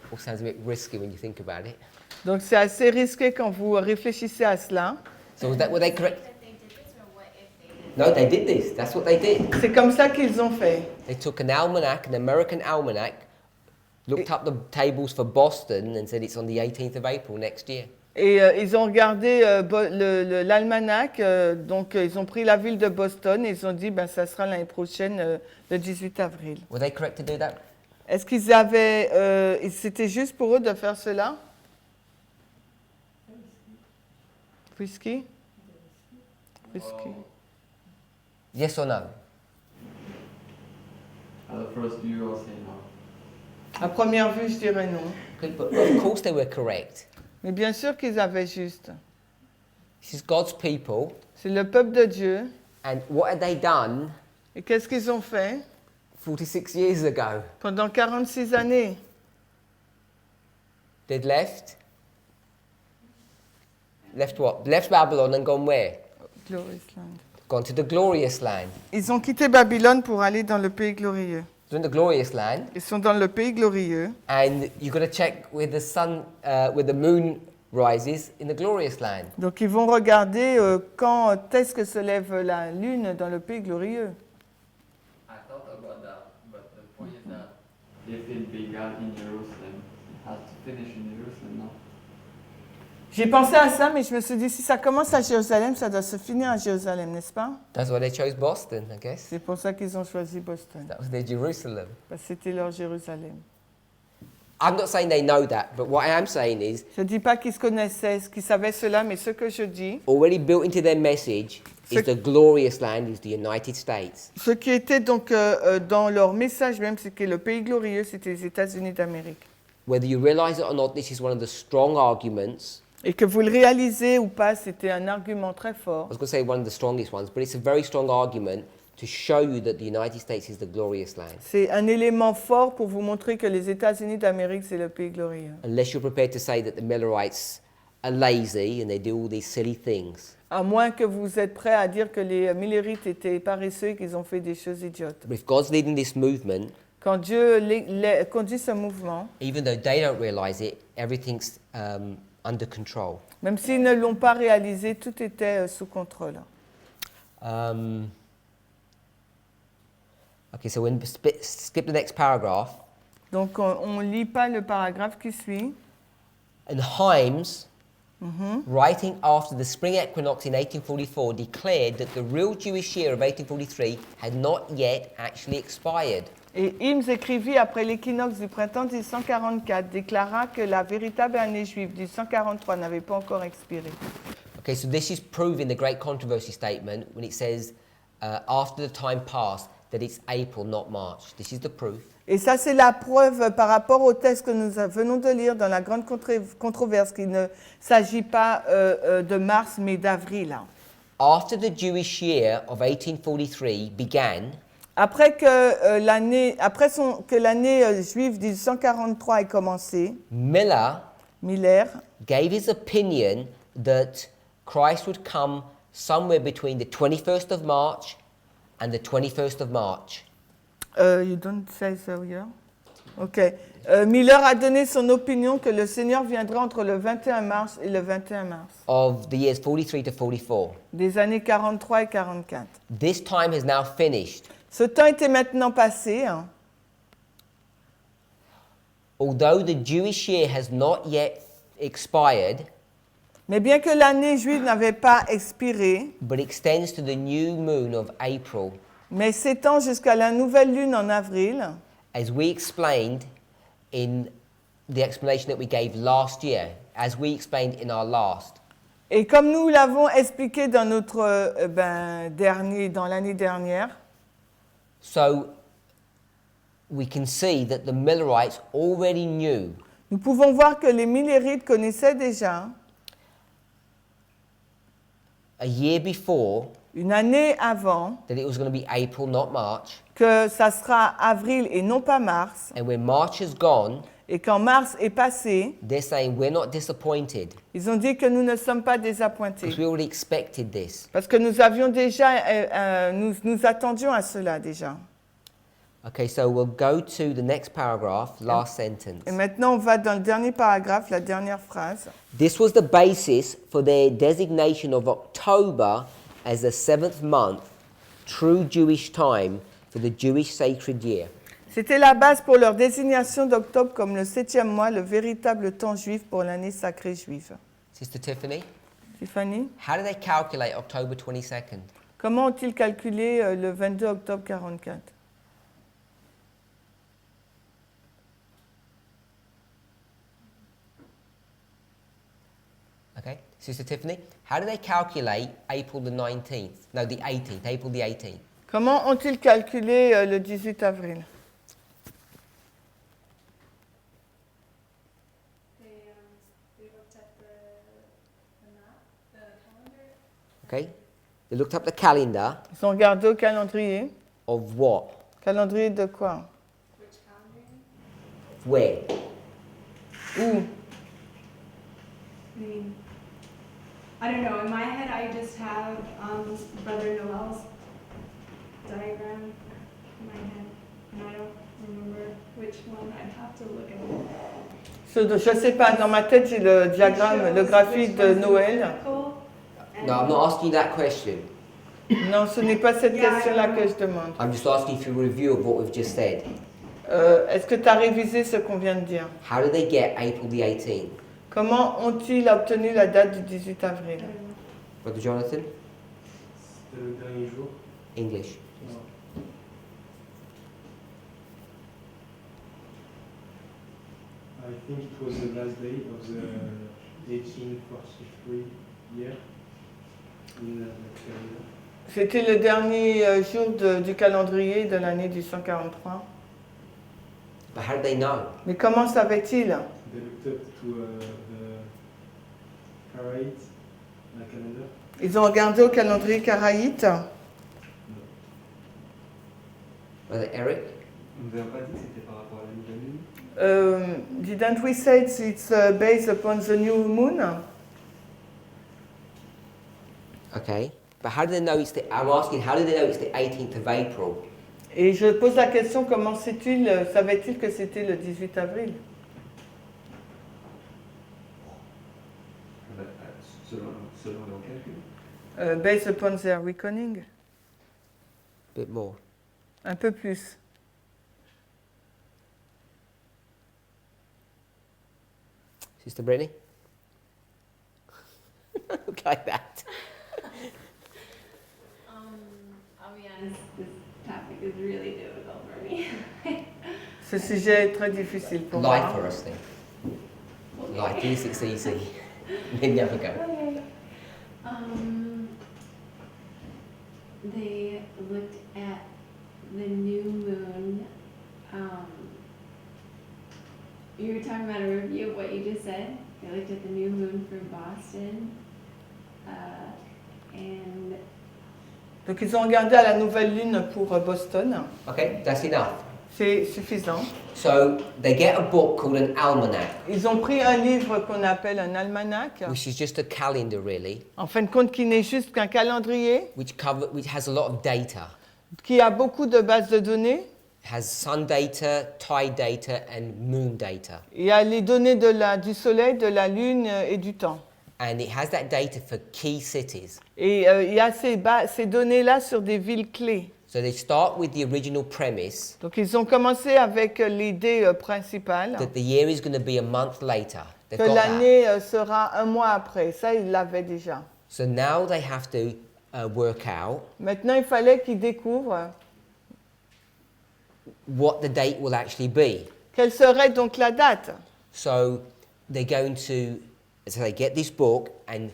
all sounds a bit risky when you think about it. Donc, c'est assez risqué quand vous réfléchissez à cela. So were they correct? That they did this, or what if they did? No, they did this. That's what they did. C'est comme ça qu'ils ont fait. They took an almanac, an American almanac, looked up the tables for Boston and said it's on the 18th of April next year. Et ils ont regardé l'almanach, donc ils ont pris la ville de Boston et ils ont dit, ben, ça sera l'année prochaine, le 18 avril. Were they correct to do that? Est-ce qu'ils avaient, c'était juste pour eux de faire cela? Risky? Risky. Yes or no? At the first view, I'll say no. À première vue, je dirais non. Okay, but of course they were correct. Mais bien sûr qu'ils avaient juste. This is God's people. C'est le peuple de Dieu. And what had they done Et qu'est-ce qu'ils ont fait 46 years ago? pendant 46 années? They'd left. Left what? Left Babylon and gone where? Glorious land. Gone to the glorious land. Ils ont quitté Babylone pour aller dans le pays glorieux. They're in the glorious land. Ils sont dans le pays glorieux. And you've got to check where the sun, where the moon rises in the glorious land. Donc ils vont regarder quand est-ce que se lève la lune dans le pays glorieux. I thought about that, but the point is that if it began in Jerusalem, it has to finish in Jerusalem, no? J'ai pensé à ça, mais je me suis dit, si ça commence à Jérusalem, ça doit se finir à Jérusalem, n'est-ce pas? That's why they chose Boston, I guess. C'est pour ça qu'ils ont choisi Boston. That was their Jerusalem. Parce que c'était leur Jérusalem. I'm not saying they know that, but what I am saying is, Je ne dis pas qu'ils se connaissaient, qu'ils savaient cela, mais ce que je dis, already built into their message is the glorious land is the United States. ce qui était donc dans leur message même, c'est que le pays glorieux, c'était les États-Unis d'Amérique. Whether you realize it or not, this is one of the strong arguments. Et que vous le réalisez ou pas, c'était un argument très fort. I was going to say one of the strongest ones, but it's a very strong argument to show you that the United States is the glorious land. C'est un élément fort pour vous montrer que les États-Unis d'Amérique, c'est le pays glorieux. Unless you're prepared to say that the Millerites are lazy and they do all these silly things. À moins que vous êtes prêts à dire que les Millerites étaient paresseux et qu'ils ont fait des choses idiotes. But if God's leading this movement, Quand Dieu conduit ce mouvement, even though they don't realize it, everything's under control. même s'ils ne l'ont pas réalisé, tout était sous contrôle. Okay, so when skip the next paragraph. Donc on ne lit pas le paragraphe qui suit. And Himes, writing after the spring equinox in 1844, declared that the real Jewish year of 1843 had not yet actually expired. Et Himes écrivit après l'équinoxe du printemps 1844, déclara que la véritable année juive du 143 n'avait pas encore expiré. Okay, so this is proving the great controversy statement when it says after the time passed that it's April, not March. This is the proof. Et ça, c'est la preuve par rapport au texte que nous venons de lire dans la grande controverse, qu'il ne s'agit pas de mars, mais d'avril. After the Jewish year of 1843 began, Après que l'année juive du 143 ait commencé, Miller gave his opinion that Christ would come somewhere between the 21st of March and the 21st of March. You don't say so here? Ok. Miller a donné son opinion que le Seigneur viendra entre le 21 mars et le 21 mars. Of the years 43 to 44. Des années 43 et 44. This time has now finished. Ce temps était maintenant passé. Although the Jewish year has not yet expired, mais bien que l'année juive n'avait pas expiré, but extends to the new moon of April, mais s'étend jusqu'à la nouvelle lune en avril, as we explained in the explanation that we gave last year, as we explained in our last. Et comme nous l'avons expliqué dans notre dans l'année dernière, so we can see that the Millerites already knew. Nous pouvons voir que les Millerites connaissaient déjà, a year before, une année avant, that it was going to be April, not March. Que ça sera avril et non pas mars. And when March has gone, et quand mars est passé, they're saying we're not disappointed. Ils ont dit que nous ne sommes pas désappointés. Because we already expected this. Parce que nous avions déjà, nous attendions à cela déjà. Okay, so we'll go to the next paragraph, last sentence. Et maintenant, on va dans le dernier paragraphe, la dernière phrase. This was the basis for their designation of October as the 7th month, true Jewish time for the Jewish sacred year. C'était la base pour leur désignation d'octobre comme le 7e mois, le véritable temps juif pour l'année sacrée juive. Sister Tiffany? Tiffany? How do they calculate October 22nd? Comment ont-ils calculé le 22 octobre 44? Okay, Sister Tiffany, how do they calculate April the 19th? No, the 18th, April the 18th. Comment ont-ils calculé le 18 avril? They looked at the map, the calendar. Okay, they looked up the calendar. Ils ont regardé au calendrier. Of what? Calendrier de quoi? Which calendar? Where? Où? I mean, I don't know. In my head, I just have Brother Noel's diagram in my head, and I don't remember which one. I'd have to look at it. Je ne sais pas, dans ma tête, j'ai le diagramme, le graphique de Noël. No, I'm not asking you that question. Non, ce n'est pas cette question-là que je demande. I'm just asking for a review of what we've just said. Est-ce que tu as révisé ce qu'on vient de dire? How did they get April the 18th? Comment ont-ils obtenu la date du 18 avril? Brother Jonathan? C'était le dernier jour. English. Non. I think it was the last day of the 1843 year in the calendar. C'était le dernier jour du calendrier de l'année du 143. But how did they know? Mais comment savaient-ils? They looked up to the Karaite calendar. Ils ont regardé au calendrier karaïte. Was it Eric? On ne vous a pas dit que c'était par rapport à la nouvelle lune? Didn't we say it's based upon the new moon? Okay. But how do they know it's the... I'm asking, how do they know it's the 18th of April? Et je pose la question, comment savait-il que c'était le 18 avril? Selon leur calcul. Based upon their reckoning. Bit more. Un peu plus. Sister Brittany? Look like that. I'll be honest, this topic is really difficult for me. Ce sujet est très difficile pour Lie moi. for us then. Lie. Do this easy. Then never go. Okay. They looked at the new moon. You were talking about a review of what you just said. They looked at the new moon for Boston. And Donc ils ont regardé à la nouvelle lune pour Boston. Okay, that's enough. C'est suffisant. So they get a book called an almanac, Ils ont pris un livre qu'on appelle un almanach, which is just a calendar really, en fin de compte qui n'est juste qu'un calendrier, which has a lot of data. qui a beaucoup de bases de données. It has sun data, tide data, and moon data. Il y a les données du soleil, de la lune et du temps. And it has that data for key cities. Et il y a ces données-là sur des villes clés. So they start with the original premise Donc ils ont commencé avec l'idée principale that the year is going to be a month later. They've que got that. l'année sera un mois après. Ça, ils l'avaient déjà. So now they have to work out Maintenant, il fallait qu'ils découvrent what the date will actually be. quelle serait donc la date. So they're going to, so they get this book and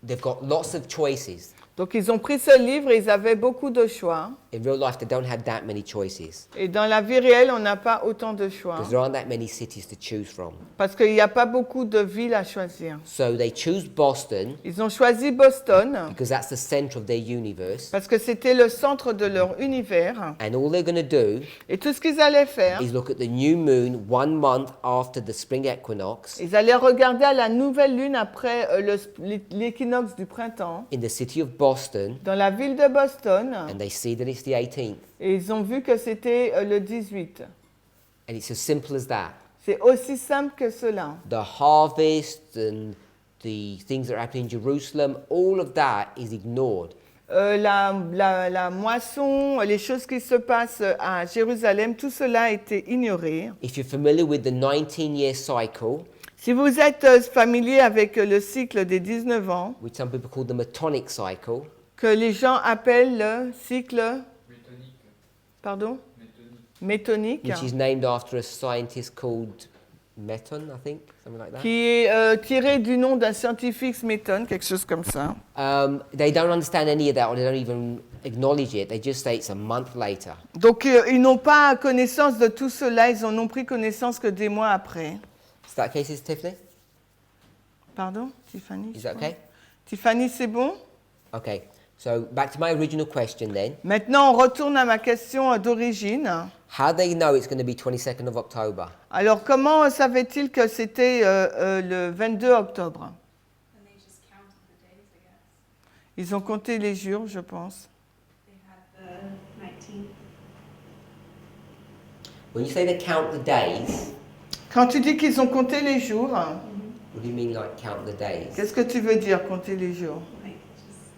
they've got lots of choices. Donc ils ont pris ce livre et ils avaient beaucoup de choix. In real life, they don't have that many choices Et dans la vie réelle, on n'a pas autant de choix. because there aren't that many cities to choose from. Parce qu'il n'y a pas beaucoup de villes à choisir. So they choose Boston Ils ont choisi Boston because that's the center of their universe. parce que c'était le centre de leur univers. And all they're going to do Et tout ce qu'ils allaient faire, is look at the new moon 1 month after the spring equinox ils allaient regarder à la nouvelle lune après l'équinoxe du printemps in the city of Boston, dans la ville de Boston. and they see that it's the 18th. Et ils ont vu que c'était le 18. And it's as simple as that. C'est aussi simple que cela. The harvest and the things that are happening in Jerusalem, all of that is ignored. La moisson, les choses qui se passent à Jérusalem, tout cela a été ignoré. If you're familiar with the 19-year cycle, Si vous êtes familier avec le cycle des 19 ans, which some people call the Metonic cycle, que les gens appellent le cycle, pardon, métonique, which is named after a scientist called Meton, I think, something like that. qui est tiré du nom d'un scientifique Méton, quelque chose comme ça. They don't understand any of that, or they don't even acknowledge it. They just say it's a month later. Donc ils n'ont pas connaissance de tout cela, ils en ont pris connaissance que des mois après. Is that okay, Sister Tiffany? Pardon, Tiffany? Is that okay? Tiffany, c'est bon? Okay. So back to my original question then. Maintenant, on retourne à ma question d'origine. How do they know it's going to be 22nd of October? Alors, comment savait-il que c'était le 22 octobre? then they just counted the days, I guess. Ils ont compté les jours, je pense. They had the 19th. When you say they count the days, Quand tu dis qu'ils ont compté les jours, what do you mean like count the days? qu'est-ce que tu veux dire, compter les jours? Like, just.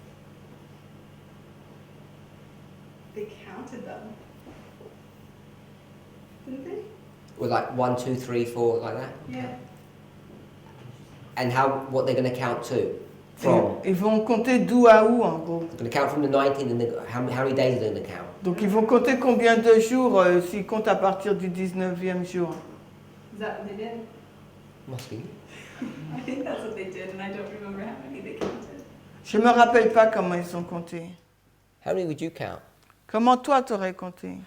They counted them. Didn't they? Well, like 1, 2, 3, 4, like that? Yeah. And what they're going to count to? From? Ils vont compter d'où à où, en gros. They're going to count from the 19th, and how many days are they going to count? Donc, ils vont compter combien de jours s'ils comptent à partir du 19e jour. Is that what they did? Must be. I think that's what they did, and I don't remember how many they counted. Je me rappelle pas comment ils ont compté. How many would you count? Comment toi, t'aurais compté?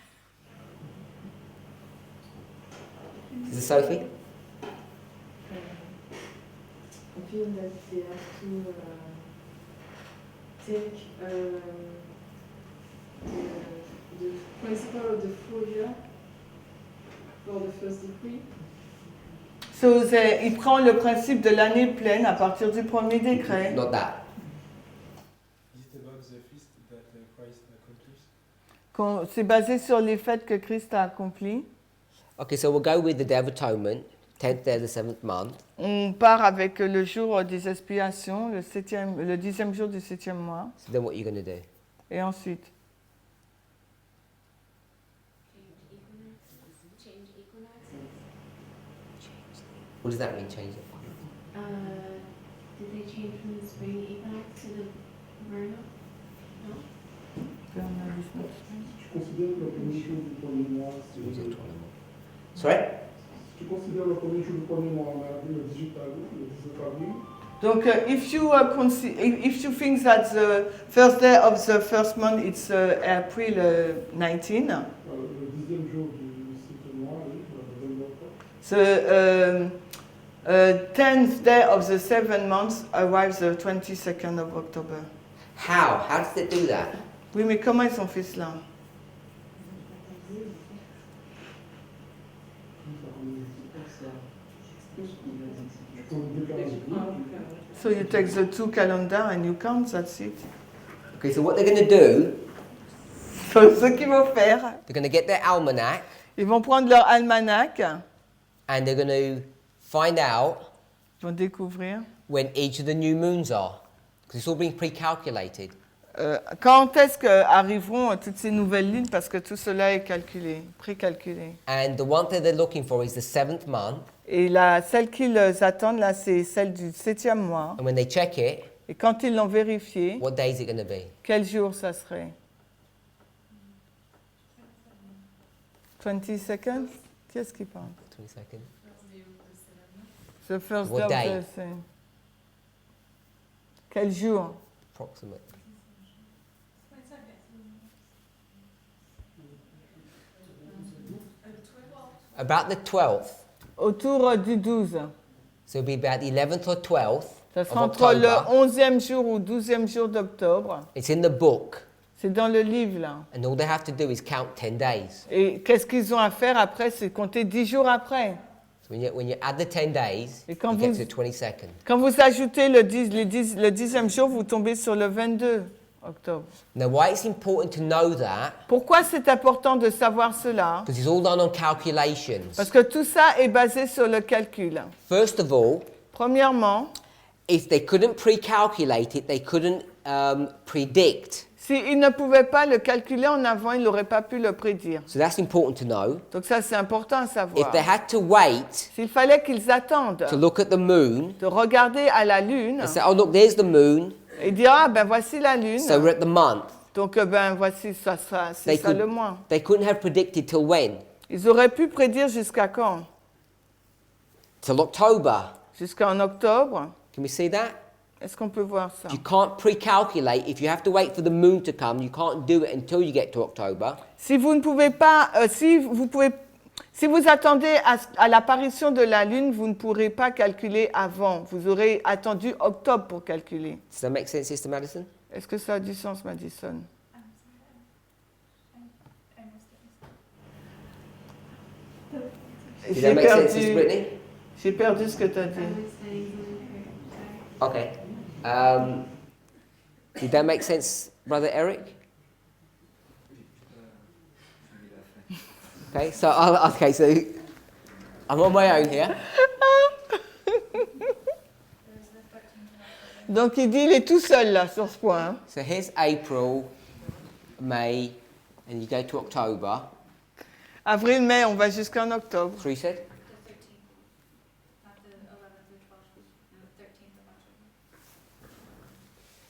Is it Sophie? I feel that they have to take the principle of the full year for the first decree. So, il prend le principe de l'année pleine à partir du premier décret. Not that. Is it about the feast that Christ accomplished? C'est basé sur les fêtes que Christ a accomplies. Okay, so we'll go with the Day of Atonement, 10th day of the 7th month. On part avec le jour des expiations, le 10e jour du 7e mois. So then what are you going to do? Et ensuite, Change equinoxes. What does that mean, change it? Did they change from the spring equinox to the vernal? No? Tu considères que le premier jour du premier mois, c'est... Sorry? Tu considères le premier jour du premier mois en avril, le 18 avril, le 17 avril? donc if you think that the first day of the first month it's April 19, Le 10e jour du 7e mois, oui, le 22 octobre. the 10th day of the 7th month arrives the 22nd of October. How? How does it do that? Oui, mais comment ils ont fait cela? So you take the two calendar and you count, that's it. Okay, so what they're going to do, So, ce qu'ils vont faire, they're going to get their almanac ils vont prendre leur almanach, and they're going to find out ils vont découvrir when each of the new moons are. Because it's all being pre-calculated. quand est-ce qu'arriveront toutes ces nouvelles lunes, parce que tout cela est calculé, précalculé. And the one that they're looking for is the 7th month. Et celle qu'ils attendent là, c'est celle du 7e mois. And when they check it, Et quand ils l'ont vérifié, what day is it going to be? quel jour ça serait? 22nd? Qui est-ce qui parle? 22nd. The first What day day? of the same. Quel jour? Approximate. About the 12th. Autour du 12. So it'll be about the 11th or 12th Ça of sera entre le October. 11e jour ou 12e jour d'octobre. It's in the book. C'est dans le livre là. And all they have to do is count 10 days. Et qu'est-ce qu'ils ont à faire après? C'est compter 10 jours après. So when you add the 10 days, Et quand you get vous- to the 22nd. Quand vous ajoutez le 10e jour, vous tombez sur le 22 octobre. Now, why it's important to know that, Pourquoi c'est important de savoir cela? because it's all done on calculations. Parce que tout ça est basé sur le calcul. First of all, Premièrement, if they couldn't pre-calculate it, they couldn't predict. s'ils ne pouvaient pas le calculer en avant, ils n'auraient pas pu le prédire. So that's important to know. Donc ça, c'est important à If savoir. they had to wait S'il fallait qu'ils attendent to look at the moon de regarder à la lune and say, oh, look, there's the moon, et dire, ah ben voici la lune, so we're at the month. donc ben voici, c'est ça le mois. They couldn't have predicted till when? Ils auraient pu prédire jusqu'à quand? Till October. Jusqu'en octobre. Can we see that? Est-ce qu'on peut voir ça? You can't pre-calculate. If you have to wait for the moon to come, you can't do it until you get to October. Si vous ne pouvez pas, si vous attendez à l'apparition de la lune, vous ne pourrez pas calculer avant. Vous aurez attendu octobre pour calculer. Does that make sense, Sister Madison? Est-ce que ça a du sens, Madison? Does that make sense, Sister Brittany? J'ai perdu ce que tu as dit. I was studying something correct. Sorry. Okay. Did that make sense, Brother Eric? Okay, so I'm on my own here. Donc il dit, il est tout seul là sur ce point. Hein. So here's April, May, and you go to October. Avril, mai, on va jusqu'en octobre. Three said? The 13th. Not the 11th or 12th. No, the 13th of October.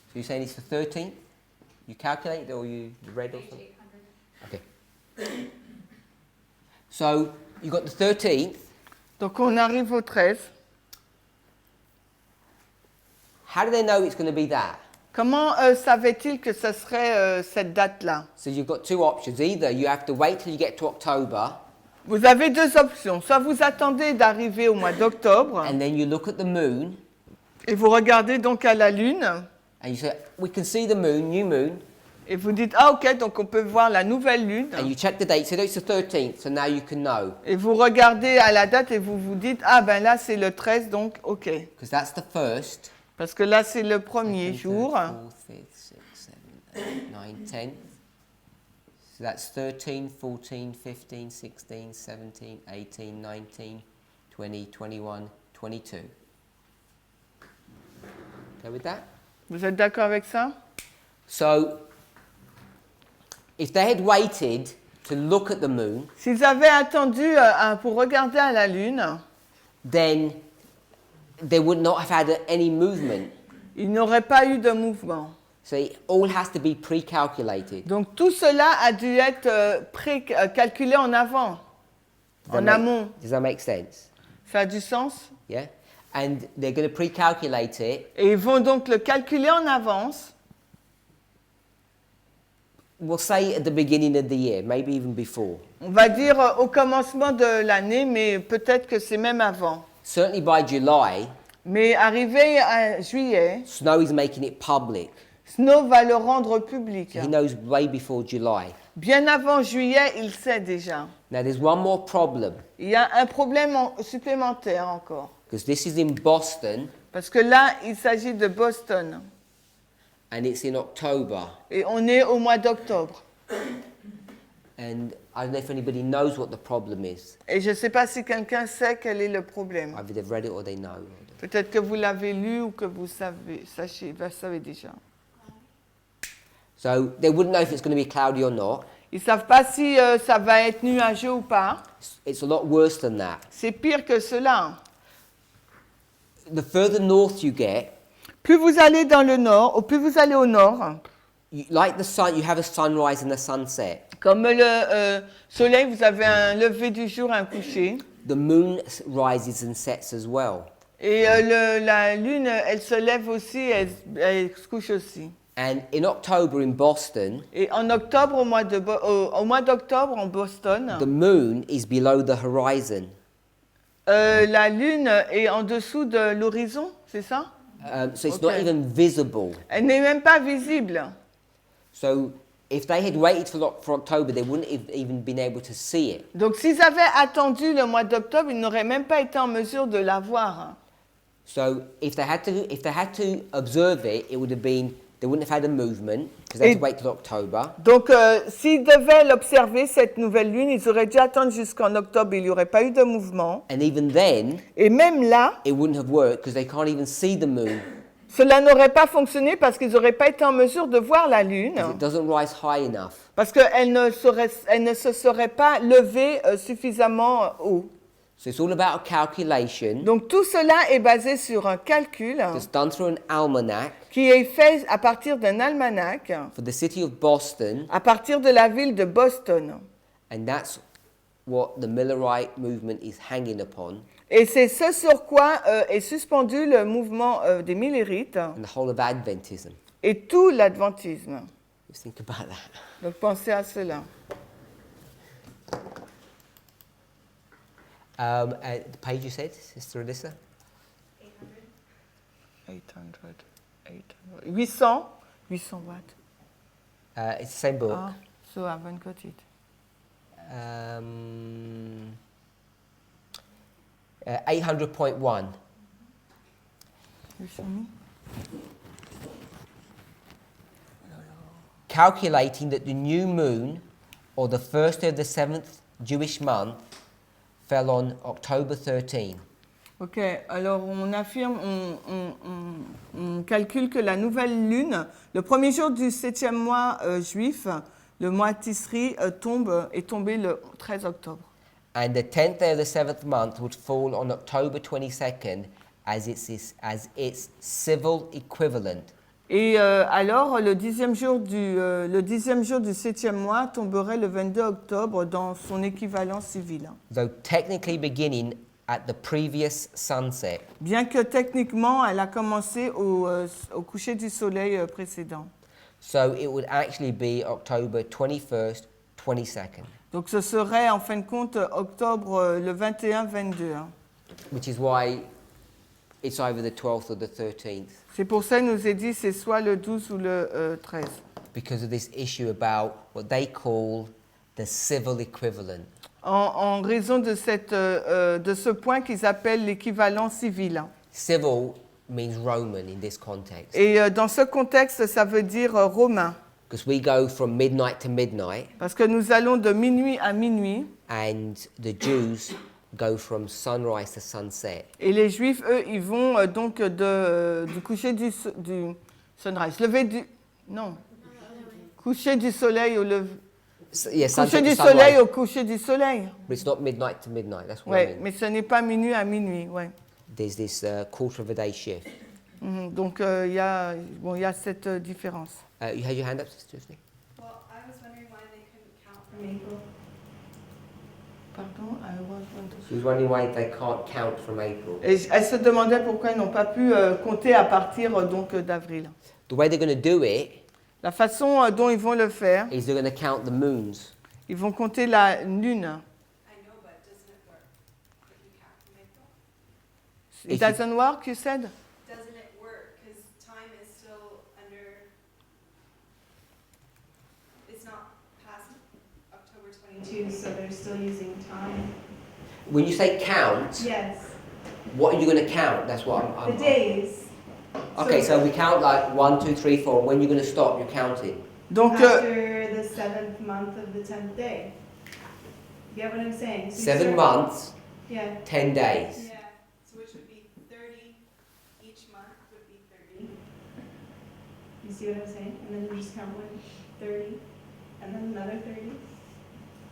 So you're saying it's the 13th? You calculated or you read or something? 800. Okay. So you got the 13th. Donc on arrive au 13. How do they know it's going to be that? Comment savait-il que ce serait cette date-là? So you've got two options. Either you have to wait till you get to October, Vous avez deux options. Soit vous attendez d'arriver au mois d'octobre and then you look at the moon, et vous regardez donc à la lune and you say, we can see the moon, new moon, Et vous dites, ah ok, donc on peut voir la nouvelle lune. And you check the date, so it's the 13th, so now you can know. Et vous regardez à la date et vous vous dites, ah ben là c'est le 13, donc ok. Because that's the first. Parce que là c'est le premier Second, jour. third, fourth, fifth, sixth, seventh, eighth, ninth, 10th. So that's 13, 14, 15, 16, 17, 18, 19, 20, 21, 22. Okay with that? Vous êtes d'accord avec ça? So, if they had waited to look at the moon, S'ils avaient attendu pour regarder à la lune, then they would not have had any movement. ils n'auraient pas eu de mouvement. So it all has to be pre-calculated. Donc tout cela a dû être calculé en avant, en amont. Does that make sense? Ça a du sens? Yeah? And they're going to pre-calculate it. Et ils vont donc le calculer en avance. We'll say at the beginning of the year, maybe even before. On va dire au commencement de l'année, mais peut-être que c'est même avant. Certainly by July, Mais arrivé à juillet, Snow is making it public. Snow va le rendre public. He knows way before July. Bien avant juillet, il sait déjà. Now there's one more problem, Il y a un problème supplémentaire encore. because this is in Boston Parce que là, il s'agit de Boston. and it's in October. Et on est au mois d'octobre. And I don't know if anybody knows what the problem is. Et je ne sais pas si quelqu'un sait quel est le problème. Either they've read it or they know. Peut-être que vous l'avez lu ou que vous savez déjà. So they wouldn't know if it's going to be cloudy or not. Ils ne savent pas si ça va être nuageux ou pas. It's a lot worse than that. C'est pire que cela. The further north you get, Plus vous allez dans le nord, ou plus vous allez au nord, like the sun, you have a sunrise and a sunset. comme le soleil, vous avez un lever du jour, un coucher. The moon rises and sets as well. Et la lune, elle se lève aussi, elle se couche aussi. And in October in Boston, Et en octobre, au mois d'octobre, en Boston, the moon is below the horizon. la lune est en dessous de l'horizon, c'est ça? So it's not Okay. even visible. Elle n'est même pas visible. So if they had waited for October, they wouldn't have even been able to see it. Donc s'ils avaient attendu le mois d'octobre, ils n'auraient même pas été en mesure de la voir. So if they had to observe it, it would have been, they wouldn't have had a movement because they had to wait till October. Donc s'ils devaient l'observer, cette nouvelle lune, ils auraient dû attendre jusqu'en octobre, il n'y aurait pas eu de mouvement. And even then, Et même là, it wouldn't have worked because they can't even see the moon. cela n'aurait pas fonctionné parce qu'ils n'auraient pas été en mesure de voir la lune, 'Cause it doesn't rise high enough. parce qu'elle ne se serait pas levée suffisamment haut. So it's all about a calculation Donc tout cela est basé sur un calcul that's done through an almanac qui est fait à partir d'un almanach, for the city of Boston, à partir de la ville de Boston. and that's what the Millerite movement is hanging upon, Et c'est ce sur quoi est suspendu le mouvement des Millérites and the whole of Adventism. et tout l'adventisme. Just think about that. Donc pensez à cela. The page you said, Sister Alyssa? 800 what? It's the same book. Ah, so I haven't got it. 800.1. You show me? Calculating that the new moon, or the first of the 7th Jewish month, fell on October 13. Ok, alors on affirme, on calcule que la nouvelle lune, le premier jour du 7e mois juif, le mois Tisri, est tombé le 13 octobre. And the 10th day of the 7th month would fall on October 22nd as its civil equivalent. Et alors, le 10e jour du 7e mois tomberait le 22 octobre dans son équivalent civil. Though technically beginning at the previous sunset. Bien que techniquement, elle a commencé au coucher du soleil précédent. So it would actually be October 21st, 22nd. Donc ce serait en fin de compte octobre le 21-22. Which is why it's either the 12th or the 13th. C'est pour ça qu'il nous est dit c'est soit le 12 ou le 13. because of this issue about what they call the civil equivalent. En raison de ce point qu'ils appellent l'équivalent civil. Civil means Roman in this context. Et dans ce contexte, ça veut dire romain. Because we go from midnight to midnight, Parce que nous allons de minuit à minuit. and the Jews go from sunrise to sunset. Et les Juifs, eux, ils vont donc du coucher du sunrise, coucher du soleil au lever. Yeah, Coucher sunset du to soleil sunrise. au coucher du soleil. But it's not midnight to midnight. That's what I Ouais, mean. mais ce n'est pas minuit à minuit. Ouais. There's this quarter of a day shift. Donc il y a cette différence. You had your hand up, Sister Tiffany? Well, I was wondering why they couldn't count from April. Pardon, I was going to... She was wondering why they can't count from April. Et elle se demandait pourquoi ils n'ont pas pu compter à partir donc d'avril. The way they're going to do it La façon dont ils vont le faire, is they're going to count the moons. ils vont compter la lune. I know, but doesn't it work if you count from April? It doesn't work, you said? Doesn't it work? Because time is still under. It's not past October 22, so they're still using time. When you say count, Yes. what are you going to count? That's what I'm The days. Okay, so we count like 1, 2, 3, 4. When you're going to stop, you're counting. Donc, After the 7th month of the 10th day. You get what I'm saying? So you 7 start- months, Yeah. 10 days. Yeah. So which would be 30. Each month would be 30. You see what I'm saying? And then you just count 30, and then another 30.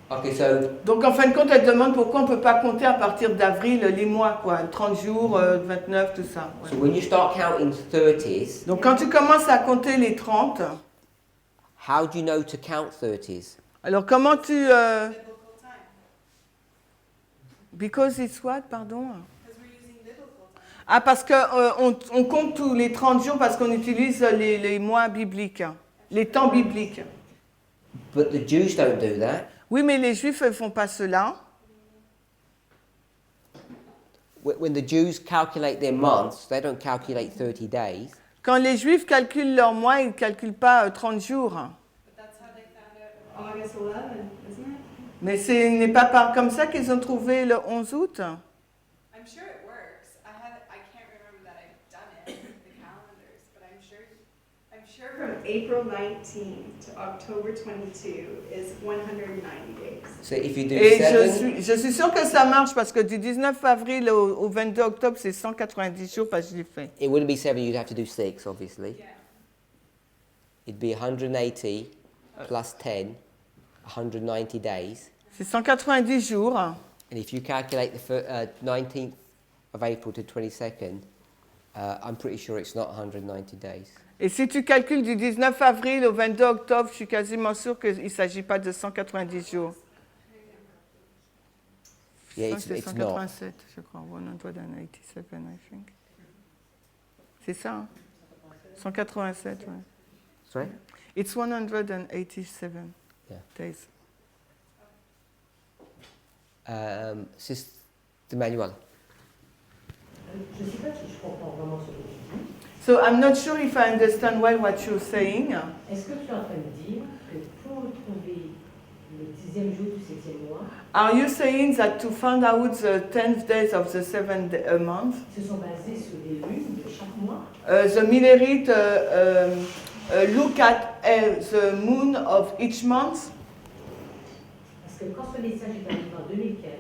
Okay, so donc en fin de compte, elle demande pourquoi on ne peut pas compter à partir d'avril les mois, quoi, 30 jours, 29, tout ça. Ouais. so when you start counting 30s, Donc quand tu commences à compter les 30, how do you know to count 30s? alors comment tu... Biblical time. Because it's what, pardon? Because we're using biblical time. Ah, parce qu'on on compte tous les 30 jours parce qu'on utilise les mois bibliques, les temps bibliques. But the Jews don't do that. Oui, mais les Juifs ne font pas cela. When the Jews calculate their months, they don't calculate 30 days. Quand les Juifs calculent leurs mois, ils ne calculent pas 30 jours. But that's how they found out August 11, isn't it? Mais ce n'est pas comme ça qu'ils ont trouvé le 11 août. I'm sure it works. I can't remember that I've done it, the calendars, but I'm sure from April 19 to October 22 is 190 days. So if you do Et 7, je suis sûre que ça marche parce que du 19 avril au 22 octobre, c'est 190 jours parce que je l'ai fait. it wouldn't be 7, you'd have to do 6, obviously. Yeah. It'd be 180 plus 10, 190 days. C'est 190 jours. And if you calculate the 19th of April to 22nd, I'm pretty sure it's not 190 days. Et si tu calcules du 19 avril au 22 octobre, je suis quasiment sûre qu'il ne s'agit pas de 190 jours. Yeah, C'est it's not. 187, je crois. 187, I think. C'est ça, hein? 187, ouais. Sorry? It's 187 Yeah. days. Sister Manuel. Je ne sais pas si je comprends vraiment ce que tu dis. So I'm not sure if I understand well what you're saying. Est-ce que tu es en train de dire que pour trouver le 10e jour du 7e mois, Are you saying that to find out the 10th days of the 7th month, se sont basés sur les lunes de chaque mois? the Millerite look at the moon of each month? Parce que quand ce message est arrivé en 2015,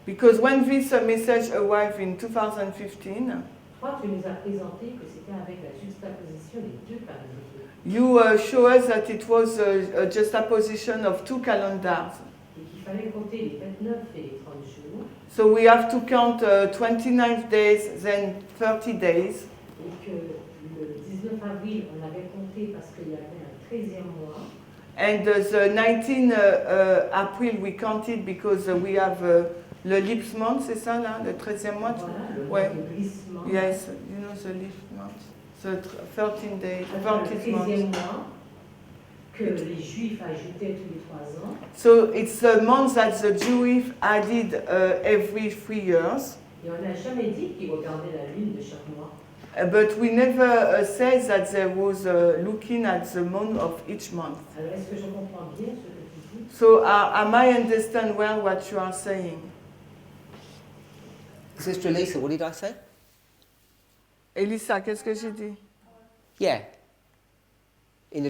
Because when this message arrived in 2015, toi tu nous as présenté que c'était avec la juxtaposition des deux calendriers. you show us that it was a juxtaposition of two calendars. Et qu'il fallait compter les 29 et les 30 jours. So we have to count 29 days, then 30 days. Et que le 19 avril, on avait compté parce qu'il y avait un 13e mois. And the 19 April we counted because we have le lips month, c'est ça là, le 13e mois? Voilà, le mois Ouais. de glissement. Yes, you know the lips month. The 13 days, Le 13 months. 13e mois que les Juifs ajoutaient tous les 3 ans. So it's the month that the Jews added every 3 years. Et on n'a jamais dit qu'ils regardaient la lune de chaque mois. But we never said that there was looking at the moon of each month. Alors, est-ce que je comprends bien ce que tu dis? So am I understand well what you are saying? Sister Elisa, what did I say? Elisa, qu'est-ce que j'ai dit? Yeah. In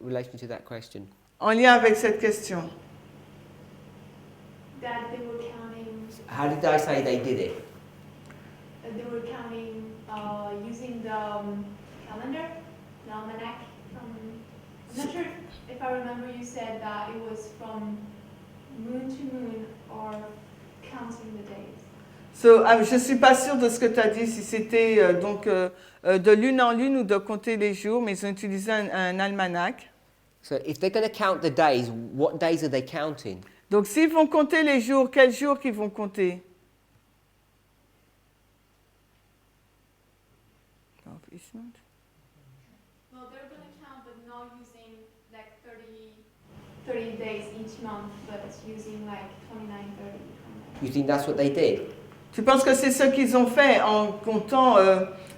relation to that question. En lien avec cette question. That they were counting. How did I say they did it? They were counting using the calendar, the almanac. I'm not sure if I remember. You said that it was from moon to moon or counting the days. So, je ne suis pas sûre de ce que tu as dit, si c'était de lune en lune ou de compter les jours, mais ils ont utilisé un almanach. So if they're going to count the days, what days are they counting? Donc, s'ils vont compter les jours, quels jours qu'ils vont compter? Well, they're going to count, but not using like 30 days each month, but using like 29, 30, 29. You think that's what they did? Tu penses que c'est ce qu'ils ont fait en comptant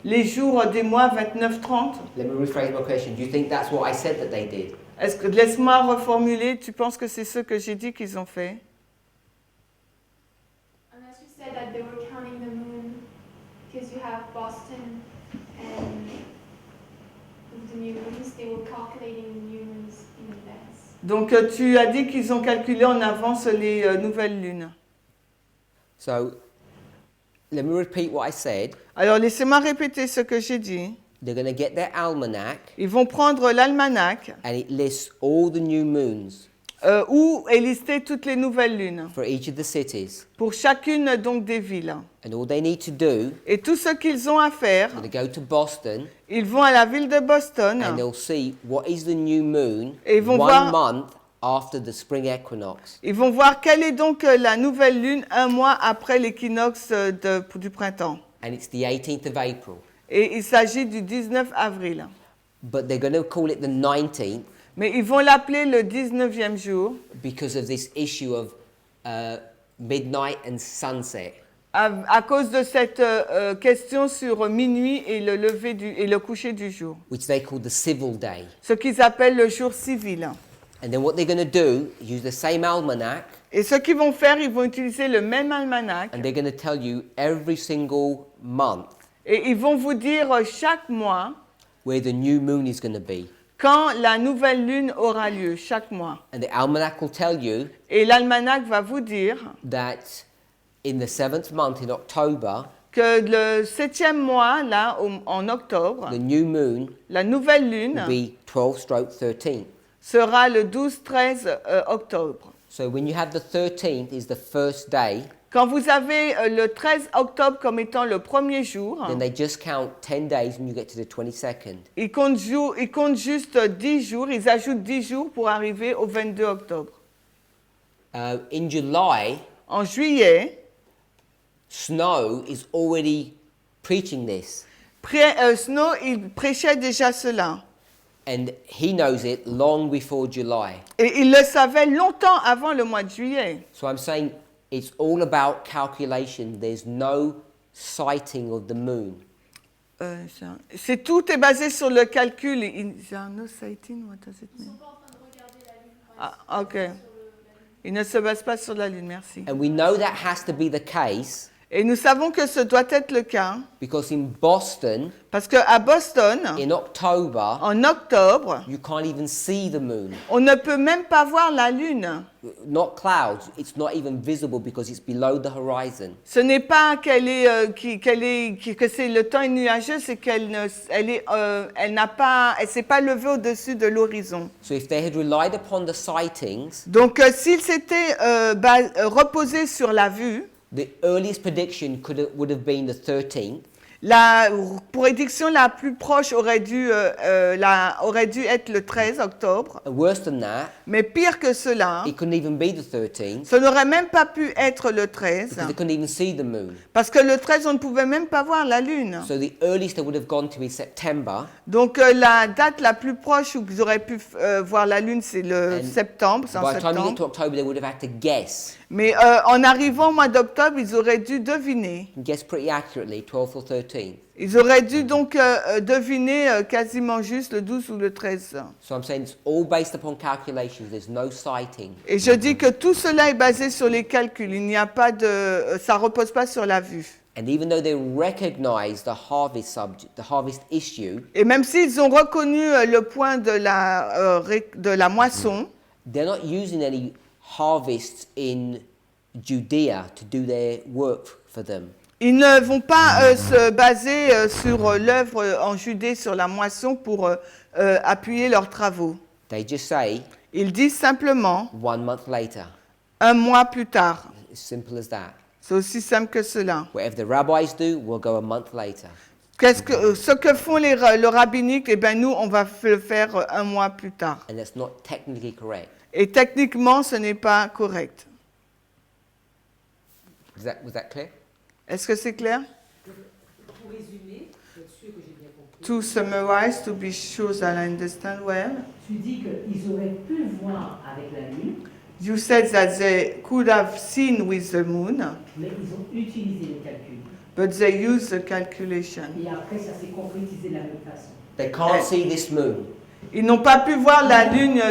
les jours des mois 29-30? Let me rephrase my question. Do you think that's what I said that they did? Est-ce que, laisse-moi reformuler, tu penses que c'est ce que j'ai dit qu'ils ont fait? Unless you said that they were counting the moon, because you have Boston and the new moons, they were calculating the new moons in advance. Donc tu as dit qu'ils ont calculé en avance les nouvelles lunes. So, let me repeat what I said. Alors laissez-moi répéter ce que j'ai dit. They're going to get their almanac Ils vont prendre l'almanach and it lists all the new moons où est listé toutes les nouvelles lunes for each of the cities. pour chacune donc des villes. And all they need to do Et tout ce qu'ils ont à faire, is to go to Boston ils vont à la ville de Boston and they'll see what is the new moon Et ils vont 1 voir- month after the spring equinox. Ils vont voir quelle est donc la nouvelle lune un mois après l'équinoxe du printemps. And it's the 18th of April. Et il s'agit du 19 avril. But they're going to call it the 19th Mais ils vont l'appeler le 19e jour because of this issue of midnight and sunset. à cause de cette question sur minuit et le lever et le coucher du jour. Which they call the civil day. Ce qu'ils appellent le jour civil. And then what they're going to do is use the same almanac Et ce qu'ils vont faire, ils vont utiliser le même almanach and they're going to tell you every single month et ils vont vous dire chaque mois where the new moon is going to be. quand la nouvelle lune aura lieu, chaque mois. And the almanac will tell you Et l'almanach va vous dire that in the 7th month, in October, que le 7e mois, là, en octobre, the new moon la nouvelle lune will be 12/13. sera le 12-13 octobre. So when you have the 13th is the first day, Quand vous avez le 13 octobre comme étant le premier jour, then they just count 10 days when you get to the 22nd. ils comptent juste 10 jours, ils ajoutent 10 jours pour arriver au 22 octobre. In July, En juillet, Snow is already preaching this. Snow, il prêchait déjà cela. And he knows it long before July. Et il le savait longtemps avant le mois de juillet. So I'm saying it's all about calculation. There's no sighting of the moon. Tout est basé sur le calcul. No sighting, what does it mean? Ah, ok. Il ne se base pas sur la lune, merci. And we know that has to be the case Et nous savons que ce doit être le cas because in Boston, parce qu'à Boston, in October, en octobre, you can't even see the moon. on ne peut même pas voir la lune. Not clouds, it's not even visible because it's below the horizon. Ce n'est pas que c'est le temps est nuageux, c'est qu'elle s'est pas levée au-dessus de l'horizon. So if they had relied upon the sightings, Donc s'ils s'étaient reposés sur la vue, the earliest prediction would have been the 13th. la prédiction la plus proche aurait dû être le 13 octobre. And worse than that, Mais pire que cela, it couldn't even be the 13th ce n'aurait même pas pu être le 13, because they couldn't even see the moon. parce que le 13, on ne pouvait même pas voir la lune. So the earliest they would have gone to is September. Donc la date la plus proche où ils auraient pu voir la lune, c'est le septembre, c'est en By the time you get septembre. to October, they would have had to guess. Mais en arrivant au mois d'octobre, ils auraient dû deviner. Guess pretty accurately, 12th or 13th. 13th. Ils auraient dû donc deviner quasiment juste le 12 ou le 13. So I'm saying it's all based upon calculations. There's no sighting. Et je dis que tout cela est basé sur les calculs. Il n'y a pas ça repose pas sur la vue. And even though they recognize the harvest issue, Et même s'ils ont reconnu le point de la moisson, they're not using any harvests in Judea to do their work for them. ils ne vont pas se baser sur l'œuvre en Judée, sur la moisson, pour appuyer leurs travaux. They just say Ils disent simplement 1 month later. 1 mois plus tard. As simple as that. C'est aussi simple que cela. Whatever the rabbis do, we'll go a month later. Ce que font le rabbinique, eh ben nous, on va le faire 1 mois plus tard. And that's not technically correct. Et techniquement, ce n'est pas correct. Was that clear? Est-ce que c'est clair? Pour résumer, pour être sûr que j'ai bien compris, To summarize, to be sure that I understand well, tu dis qu'ils auraient pu voir avec la lune, you said that they could have seen with the moon, mais ils ont utilisé le calcul. but they used the calculation. Et après, ça s'est concrétisé de la même façon. They can't see this moon. Ils n'ont pas pu voir la lune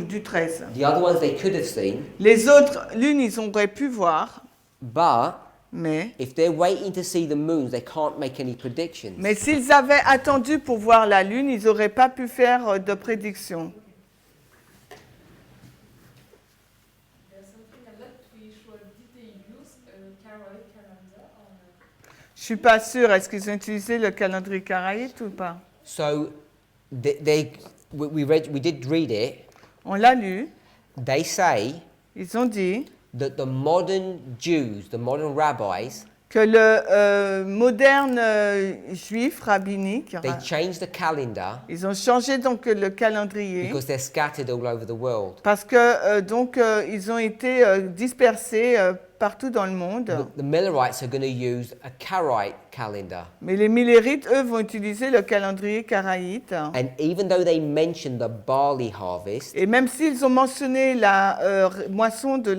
du 13. The other ones they could have seen, Les autres lunes, ils auraient pu voir, but mais if they're waiting to see the moons, they can't make any predictions. s'ils avaient attendu pour voir la lune, ils n'auraient pas pu faire de prédiction. Je suis pas sûre. Est-ce qu'ils ont utilisé le calendrier karaïte ou pas? So we did read it. On l'a lu. They say Ils ont dit that the modern Jews, the modern rabbis, que le moderne juif rabbinique, they changed the calendar ils ont changé donc le calendrier because they're scattered all over the world. parce que ils ont été dispersés partout dans le monde. The Millerites are going to use a Karaite calendar. Mais les Millérites, eux, vont utiliser le calendrier karaïte. And even though they mentioned the barley harvest, Et même s'ils ont mentionné la moisson de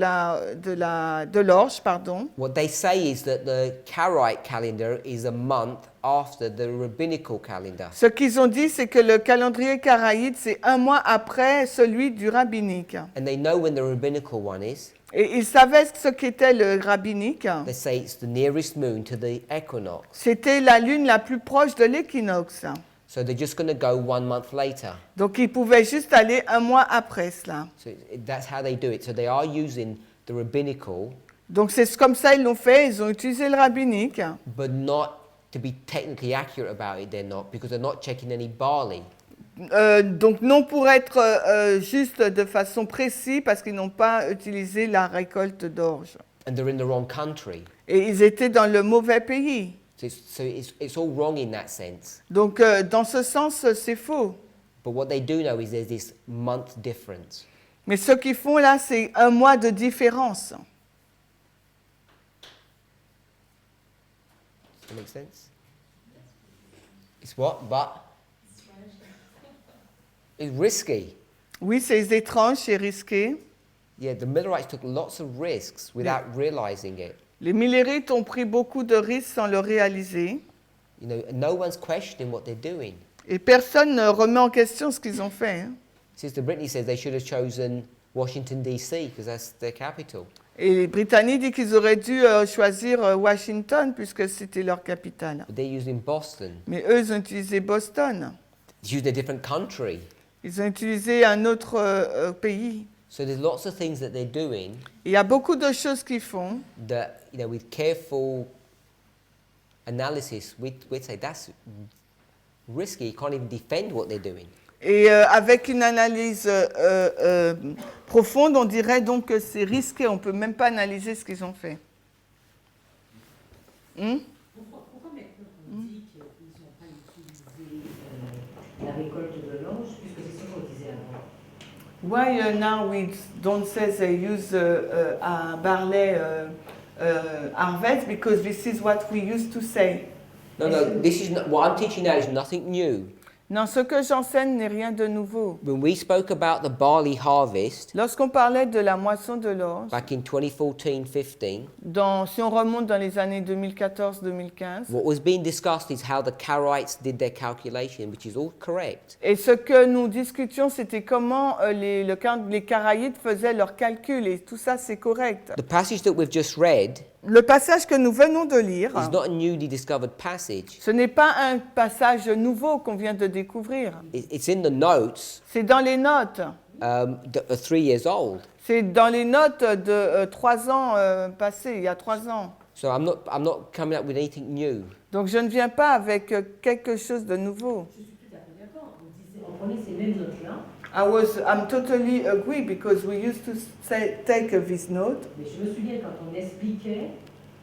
l'orge, pardon, what they say is that the Karaite calendar is a month after the rabbinical calendar. ce qu'ils ont dit, c'est que le calendrier karaïte, c'est 1 mois après celui du rabbinique. And they know when the rabbinical one is. Et ils savaient ce qu'était le rabbinique. They say it's the nearest moon to the equinox. C'était la lune la plus proche de l'équinoxe. So they're just going to go 1 month later. Donc ils pouvaient juste aller 1 mois après cela. So that's how they do it. So they are using the rabbinical, Donc c'est comme ça ils l'ont fait, ils ont utilisé le rabbinique. but not to be technically accurate about it, they're not, because they're not checking any barley. Donc non pour être juste de façon précise parce qu'ils n'ont pas utilisé la récolte d'orge. And they're in the wrong country. Et ils étaient dans le mauvais pays. So it's all wrong in that sense. Donc dans ce sens, c'est faux. But what they do know is there's this month difference. Mais ce qu'ils font là, c'est 1 mois de différence. Does that make sense? It's what? But it's risky. Oui, c'est étrange, c'est risqué. Yeah, the Millerites took lots of risks without realizing it. Les Millérites ont pris beaucoup de risques sans le réaliser. You know, no one's questioning what they're doing. Et personne ne remet en question ce qu'ils ont fait. Sister Brittany says they should have chosen Washington, D.C., because that's their capital. Et Brittany dit qu'ils auraient dû choisir Washington puisque c'était leur capitale. But they're using Boston. Mais eux, ils ont utilisé Boston. It's used a different country. Ils ont utilisé un autre pays. So there's lots of things that they're doing Il y a beaucoup de choses qu'ils font. that, you know, with careful analysis, we'd say that's risky. You can't even defend what they're doing. Et avec une analyse profonde, on dirait donc que c'est risqué. On ne peut même pas analyser ce qu'ils ont fait. Pourquoi maintenant on dit qu'ils n'ont pas utilisé la récolte de l'orge, puisque c'est ce qu'on disait avant? Why now we don't say they use a barley harvest? Because this is what we used to say. No, this is not, what I'm teaching now is nothing new. Non, ce que j'enseigne n'est rien de nouveau. When we spoke about the barley harvest Lorsqu'on parlait de la moisson de l'orge, back in 2014-15, si on remonte dans les années 2014-2015, what was being discussed is how the Karaites did their calculation, which is all correct. et ce que nous discutions, c'était comment les Karaïtes faisaient leurs calculs, et tout ça, c'est correct. The passage that we've just read Le passage que nous venons de lire, is not a newly discovered passage. ce n'est pas un passage nouveau qu'on vient de découvrir. It's in the notes C'est dans les notes. that are 3 years old. C'est dans les notes de 3 ans passés, il y a 3 ans. So I'm not coming up with anything new. Donc je ne viens pas avec quelque chose de nouveau. Je suis tout à fait d'accord. On prenait ces mêmes notes-là, I'm totally agree because we used to take this note. mais je me souviens quand on expliquait,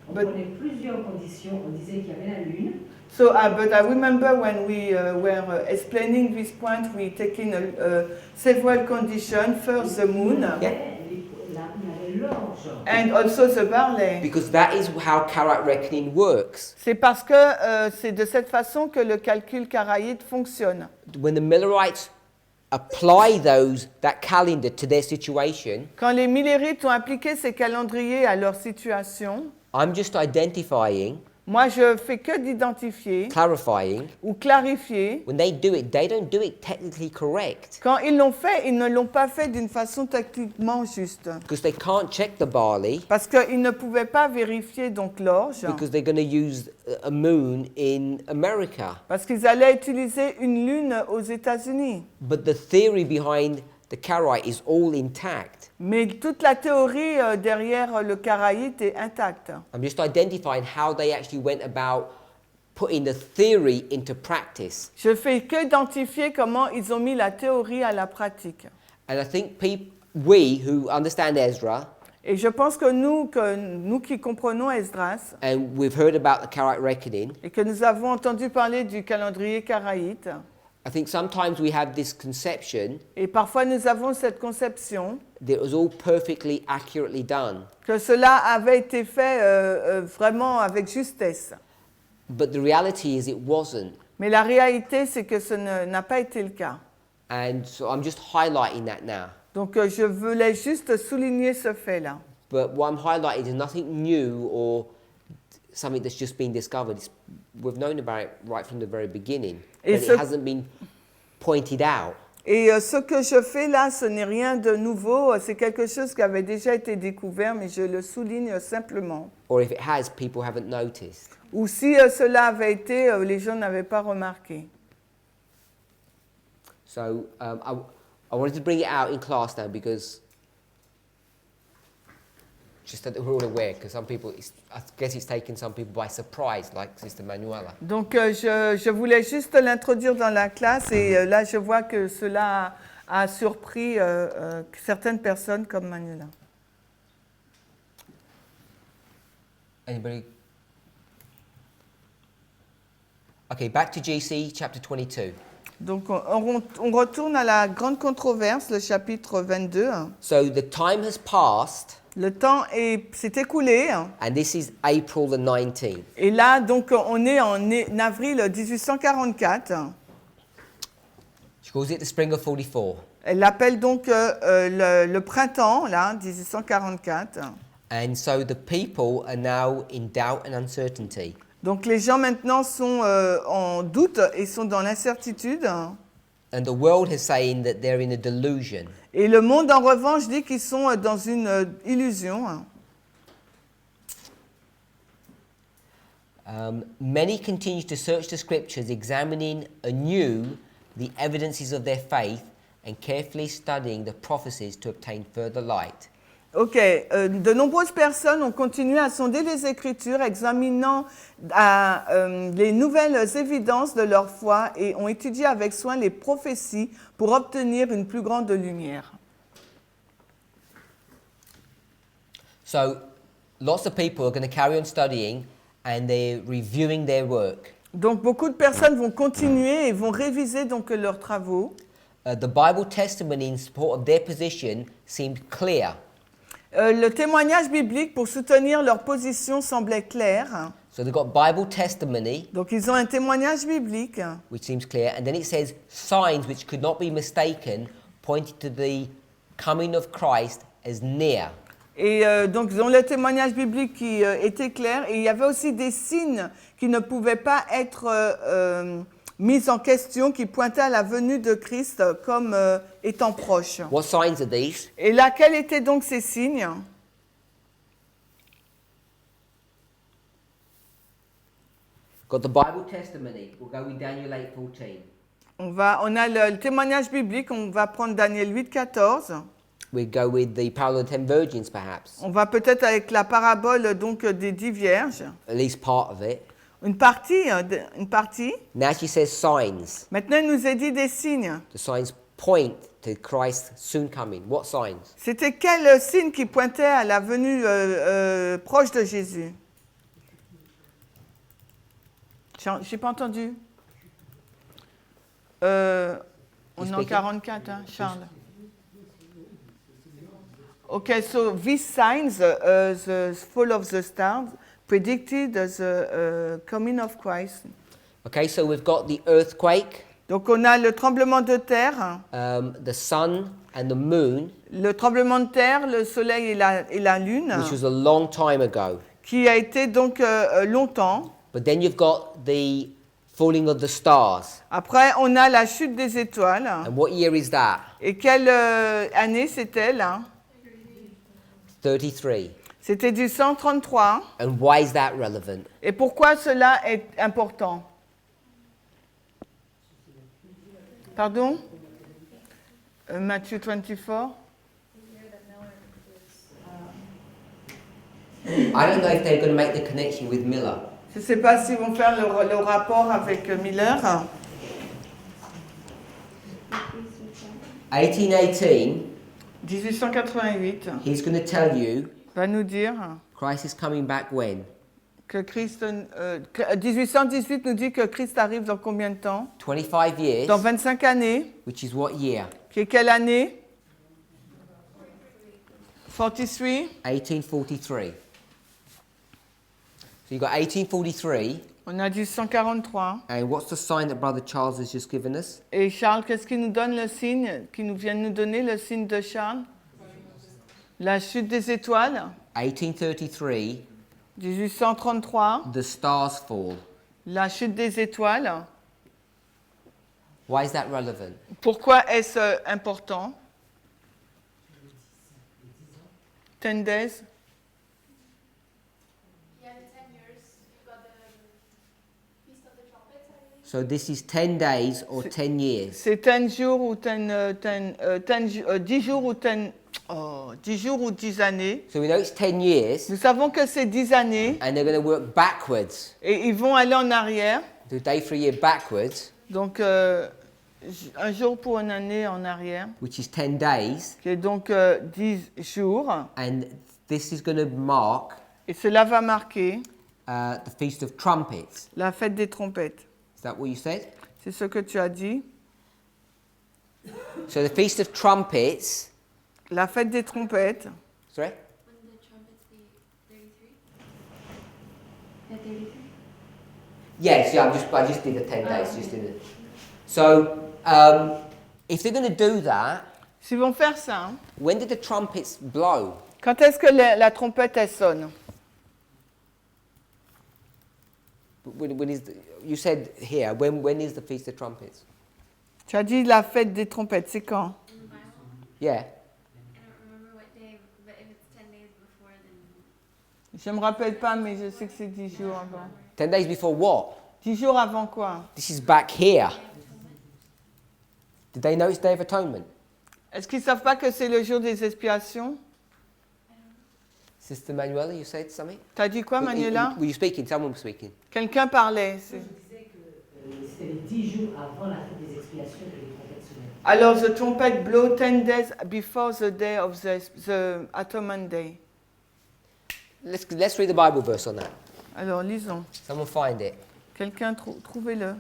on But- prenait plusieurs conditions. On disait qu'il y avait la lune. So, but I remember when we were explaining this point, we taking several conditions. First, the moon, Yeah. Il y avait l'orge. and also the barley. Because that is how Karaite reckoning works. C'est parce que c'est de cette façon que le calcul karaïte fonctionne. When the Millerites apply that calendar to their situation, Quand les Millérites ont appliqué ces calendriers à leur situation, I'm just identifying, moi je fais que d'identifier clarifying. ou clarifier. When they do it, they don't do it technically correct Quand ils l'ont fait, ils ne l'ont pas fait d'une façon techniquement juste. because they can't check the barley Parce qu'ils ne pouvaient pas vérifier donc l'orge, because they're going to use a moon in America. parce qu'ils allaient utiliser une lune aux États-Unis. But the theory behind the Karaite is all intact. Mais toute la théorie derrière le karaïte est intacte. I'm just identifying how they actually went about putting the theory into practice. Je fais que d'identifier comment ils ont mis la théorie à la pratique. And I think we who understand Ezra, Et je pense que nous qui comprenons Esdras, and we've heard about the Karaite reckoning, et que nous avons entendu parler du calendrier karaïte, I think sometimes we have this conception et parfois nous avons cette conception that it was all perfectly accurately done. que cela avait été fait vraiment avec justesse. But the reality is it wasn't. Mais la réalité, c'est que ce n'a pas été le cas. And so I'm just highlighting that now. Donc je voulais juste souligner ce fait-là. But what I'm highlighting is nothing new or something that's just been discovered. We've known about it right from the very beginning, but Et it hasn't been pointed out. Et ce que je fais là, ce n'est rien de nouveau, c'est quelque chose qui avait déjà été découvert, mais je le souligne simplement. Or if it has, people haven't noticed. Ou si cela avait été, les gens n'avaient pas remarqué. So I wanted to bring it out in class now because just that we're all aware, because some people, I guess it's taken some people by surprise, like Sister Manuela. Donc je voulais juste l'introduire dans la classe et là je vois que cela a surpris certaines personnes comme Manuela. Anybody? Okay, back to GC, chapter 22. Donc on retourne à la grande controverse, le chapitre 22. So the time has passed, Le temps s'est écoulé. and this is April the 19th. Et là, donc, on est en avril 1844. She calls it the spring of 44. Elle l'appelle donc le printemps, là, 1844. And so the people are now in doubt and uncertainty. Donc les gens maintenant sont en doute et sont dans l'incertitude. And the world is saying that they're in a delusion. Et le monde, en revanche, dit qu'ils sont dans une illusion. Many continue to search the scriptures, examining anew the evidences of their faith and carefully studying the prophecies to obtain further light. Ok, de nombreuses personnes ont continué à sonder les Écritures, examinant les nouvelles évidences de leur foi et ont étudié avec soin les prophéties pour obtenir une plus grande lumière. So, lots of people are going to carry on studying and they're reviewing their work. Donc beaucoup de personnes vont continuer et vont réviser donc leurs travaux. The Bible testimony in support of their position seemed clear. Le témoignage biblique pour soutenir leur position semblait clair. So they've got Bible testimony, Donc ils ont un témoignage biblique. which seems clear, and then it says signs which could not be mistaken, pointing to the coming of Christ as near. Et donc ils ont le témoignage biblique qui était clair. Et il y avait aussi des signes qui ne pouvaient pas être mis en question, qui pointaient à la venue de Christ comme étant proche. What signs are these? Et là, quels étaient donc ces signes? Got the Bible testimony. We'll go with Daniel 8:14. On a le témoignage biblique, on va prendre Daniel 8, 14. We'll go with the parable of the 10 virgins, perhaps. On va peut-être avec la parabole donc des 10 vierges. At least part of it. Une partie, une partie. Now she says signs. Maintenant, il nous est dit des signes. The signs point to Christ's soon coming. What signs? C'était quel signe qui pointait à la venue proche de Jésus? J'ai pas entendu. On est en 44, hein, Charles. Okay, so these signs, the fall of the stars, predicted the coming of Christ. Okay, so we've got the earthquake, Donc on a le tremblement de terre, the sun and the moon, le tremblement de terre, le soleil et la lune, which was a long time ago. qui a été donc longtemps. But then you've got the falling of the stars. Après, on a la chute des étoiles. And what year is that? Et quelle année c'était là? 33. C'était du 133. And why is that relevant? Et pourquoi cela est important? Pardon? Matthieu 24. I don't know if they're going to make the connection with Miller. Je ne sais pas s'ils vont faire le rapport avec Miller. 1818, 1888 he's going to tell you va nous dire Christ is coming back when? que Christ... 1818 nous dit que Christ arrive dans combien de temps? 25 years, Dans 25 années. which is what year? Qui est quelle année? 43. 1843. So you've got 1843, On a dit 143. and what's the sign that Brother Charles has just given us? Et Charles, qu'est-ce qui nous donne le signe, qui nous vient de nous donner le signe de Charles? La chute des étoiles, 1833, 1833, the stars fall. la chute des étoiles. Why is that relevant? Pourquoi est-ce important? 10 days. Yeah, the 10 years. You've got the Feast of the Trumpets, I believe. So this is 10 days or 10 years. C'est 10 jours ou 10 jours ou 10 jours ou 10 années. So we know it's 10 years, Nous savons que c'est 10 années and they're going to work backwards. et ils vont aller en arrière. Do day for a year backwards, Donc un jour pour une année en arrière, which is 10 days, qui est donc 10 jours. and this is going to mark Et cela va marquer the Feast of Trumpets. la fête des trompettes. Is that what you said? C'est ce que tu as dit. So the Feast of Trumpets, La fête des trompettes. sorry? When the trumpets be 33? At 33? Yes, yeah, I just did the 10 days, just did it. So if they're going to do that, S'ils vont faire ça, hein, when did the trumpets blow? quand est-ce que la trompette elle sonne? When is you said here, when is the Feast of Trumpets? Tu as dit la fête des trompettes, c'est quand? In the Bible? Yeah. I don't remember what day, but if it's 10 days before, then Je ne me rappelle pas, mais je sais que c'est 10 jours avant. 10 days before what? 10 jours avant quoi? This is back here. Did they know it's Day of Atonement? Est-ce qu'ils ne savent pas que c'est le jour des expiations? Sister Manuela, you said something? Tu as dit quoi, Manuela? Were you speaking? Someone was speaking. Quelqu'un parlait. Je disais que c'était les 10 jours avant la fête des expiations que les trompettes sonnaient. Alors, the trumpet blow 10 days before the day of the Atonement Day. Let's read the Bible verse on that. Alors, lisons. Someone find it. Quelqu'un, trouvez-le.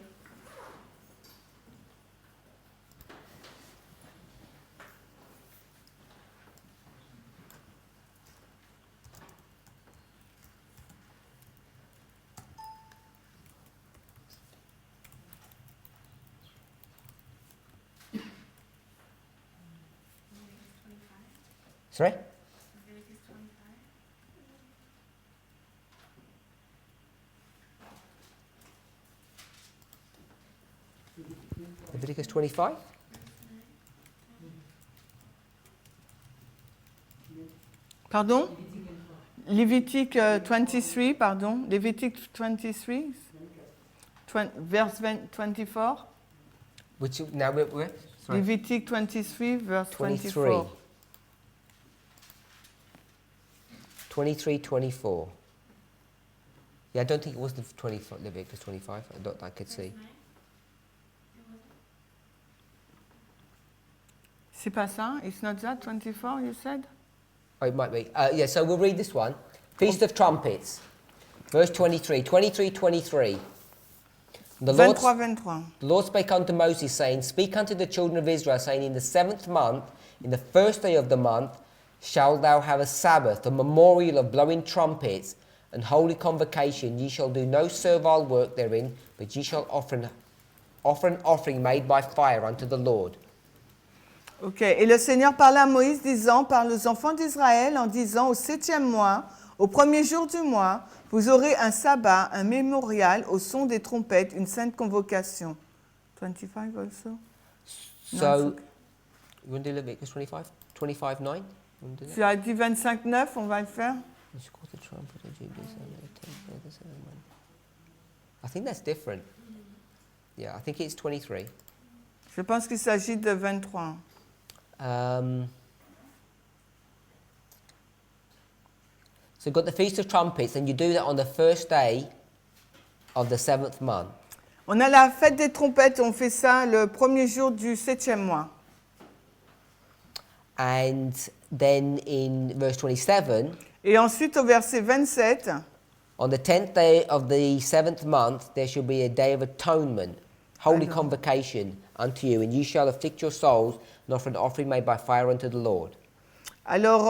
Sorry? Leviticus 25. Leviticus 25? Pardon? Lévitique 23, pardon. Lévitique 23, verse 24. Which, now where? Sorry. Lévitique 23, verse 23. 24. 23, 24. Yeah, I don't think it was the 25, Leviticus 25. I could see. C'est pas ça? It's not that 24, you said? Oh, it might be. Yeah, so we'll read this one. Feast of Trumpets, verse 23. 23, 23. The Lord, 23. the Lord spake unto Moses, saying, Speak unto the children of Israel, saying, In the 7th month, in the 1st day of the month, shalt thou have a Sabbath, a memorial of blowing trumpets, and holy convocation. Ye shall do no servile work therein, but ye shall offer an offering made by fire unto the Lord. Ok, et le Seigneur parla à Moïse disant, parle aux enfants d'Israël en disant, au 7e mois, au premier jour du mois, vous aurez un sabbat, un mémorial au son des trompettes, une sainte convocation. 25 also? So, you want to do Leviticus 25? 25, 9? Tu as dit 25-9, on va le faire. I think that's different. Yeah, I think it's 23. Je pense qu'il s'agit de 23. So you've got the Feast of Trumpets, and you do that on the 1st day of the 7th month. On a la fête des trompettes, on fait ça le premier jour du 7e mois. And then in verse 27, Et ensuite au verset 27, on the 10th day of the 7th month, there shall be a day of atonement, holy Alors. convocation unto you, and you shall afflict your souls and offer an offering made by fire unto the Lord. alors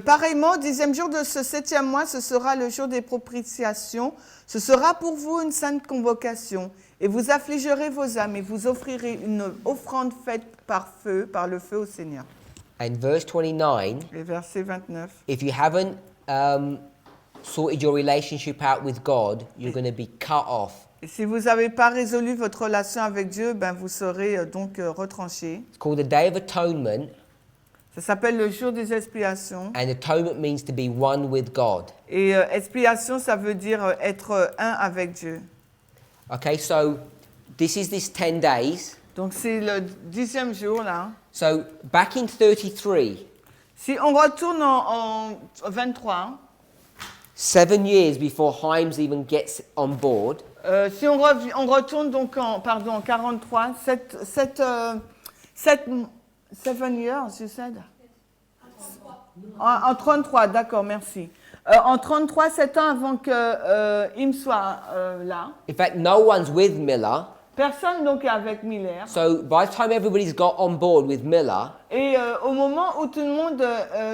pareillement, au 10e jour de ce 7e mois, ce sera le jour des propitiations. Ce sera pour vous une sainte convocation. Et vous affligerez vos âmes et vous offrirez une offrande faite par le feu au Seigneur. And verse 29, Et verset 29. if you haven't sorted your relationship out with God, you're going to be cut off. Et si vous n'avez pas résolu votre relation avec Dieu, ben vous serez donc retranchés. It's called the Day of Atonement, Ça s'appelle le jour des expiations. and atonement means to be one with God. Et expiation, ça veut dire être un avec Dieu. Okay, so this is this 10 days. Donc c'est le 10e jour là. So back in 33, Si on retourne en 23, 7 years before Himes even gets on board, si on retourne donc en 43, 7 years, you said? En 33, d'accord, merci. En 33, 7 ans avant que Im soit là. in fact, no one's with Miller. Personne donc est avec Miller. So by the time everybody's got on board with Miller, Et au moment où tout le monde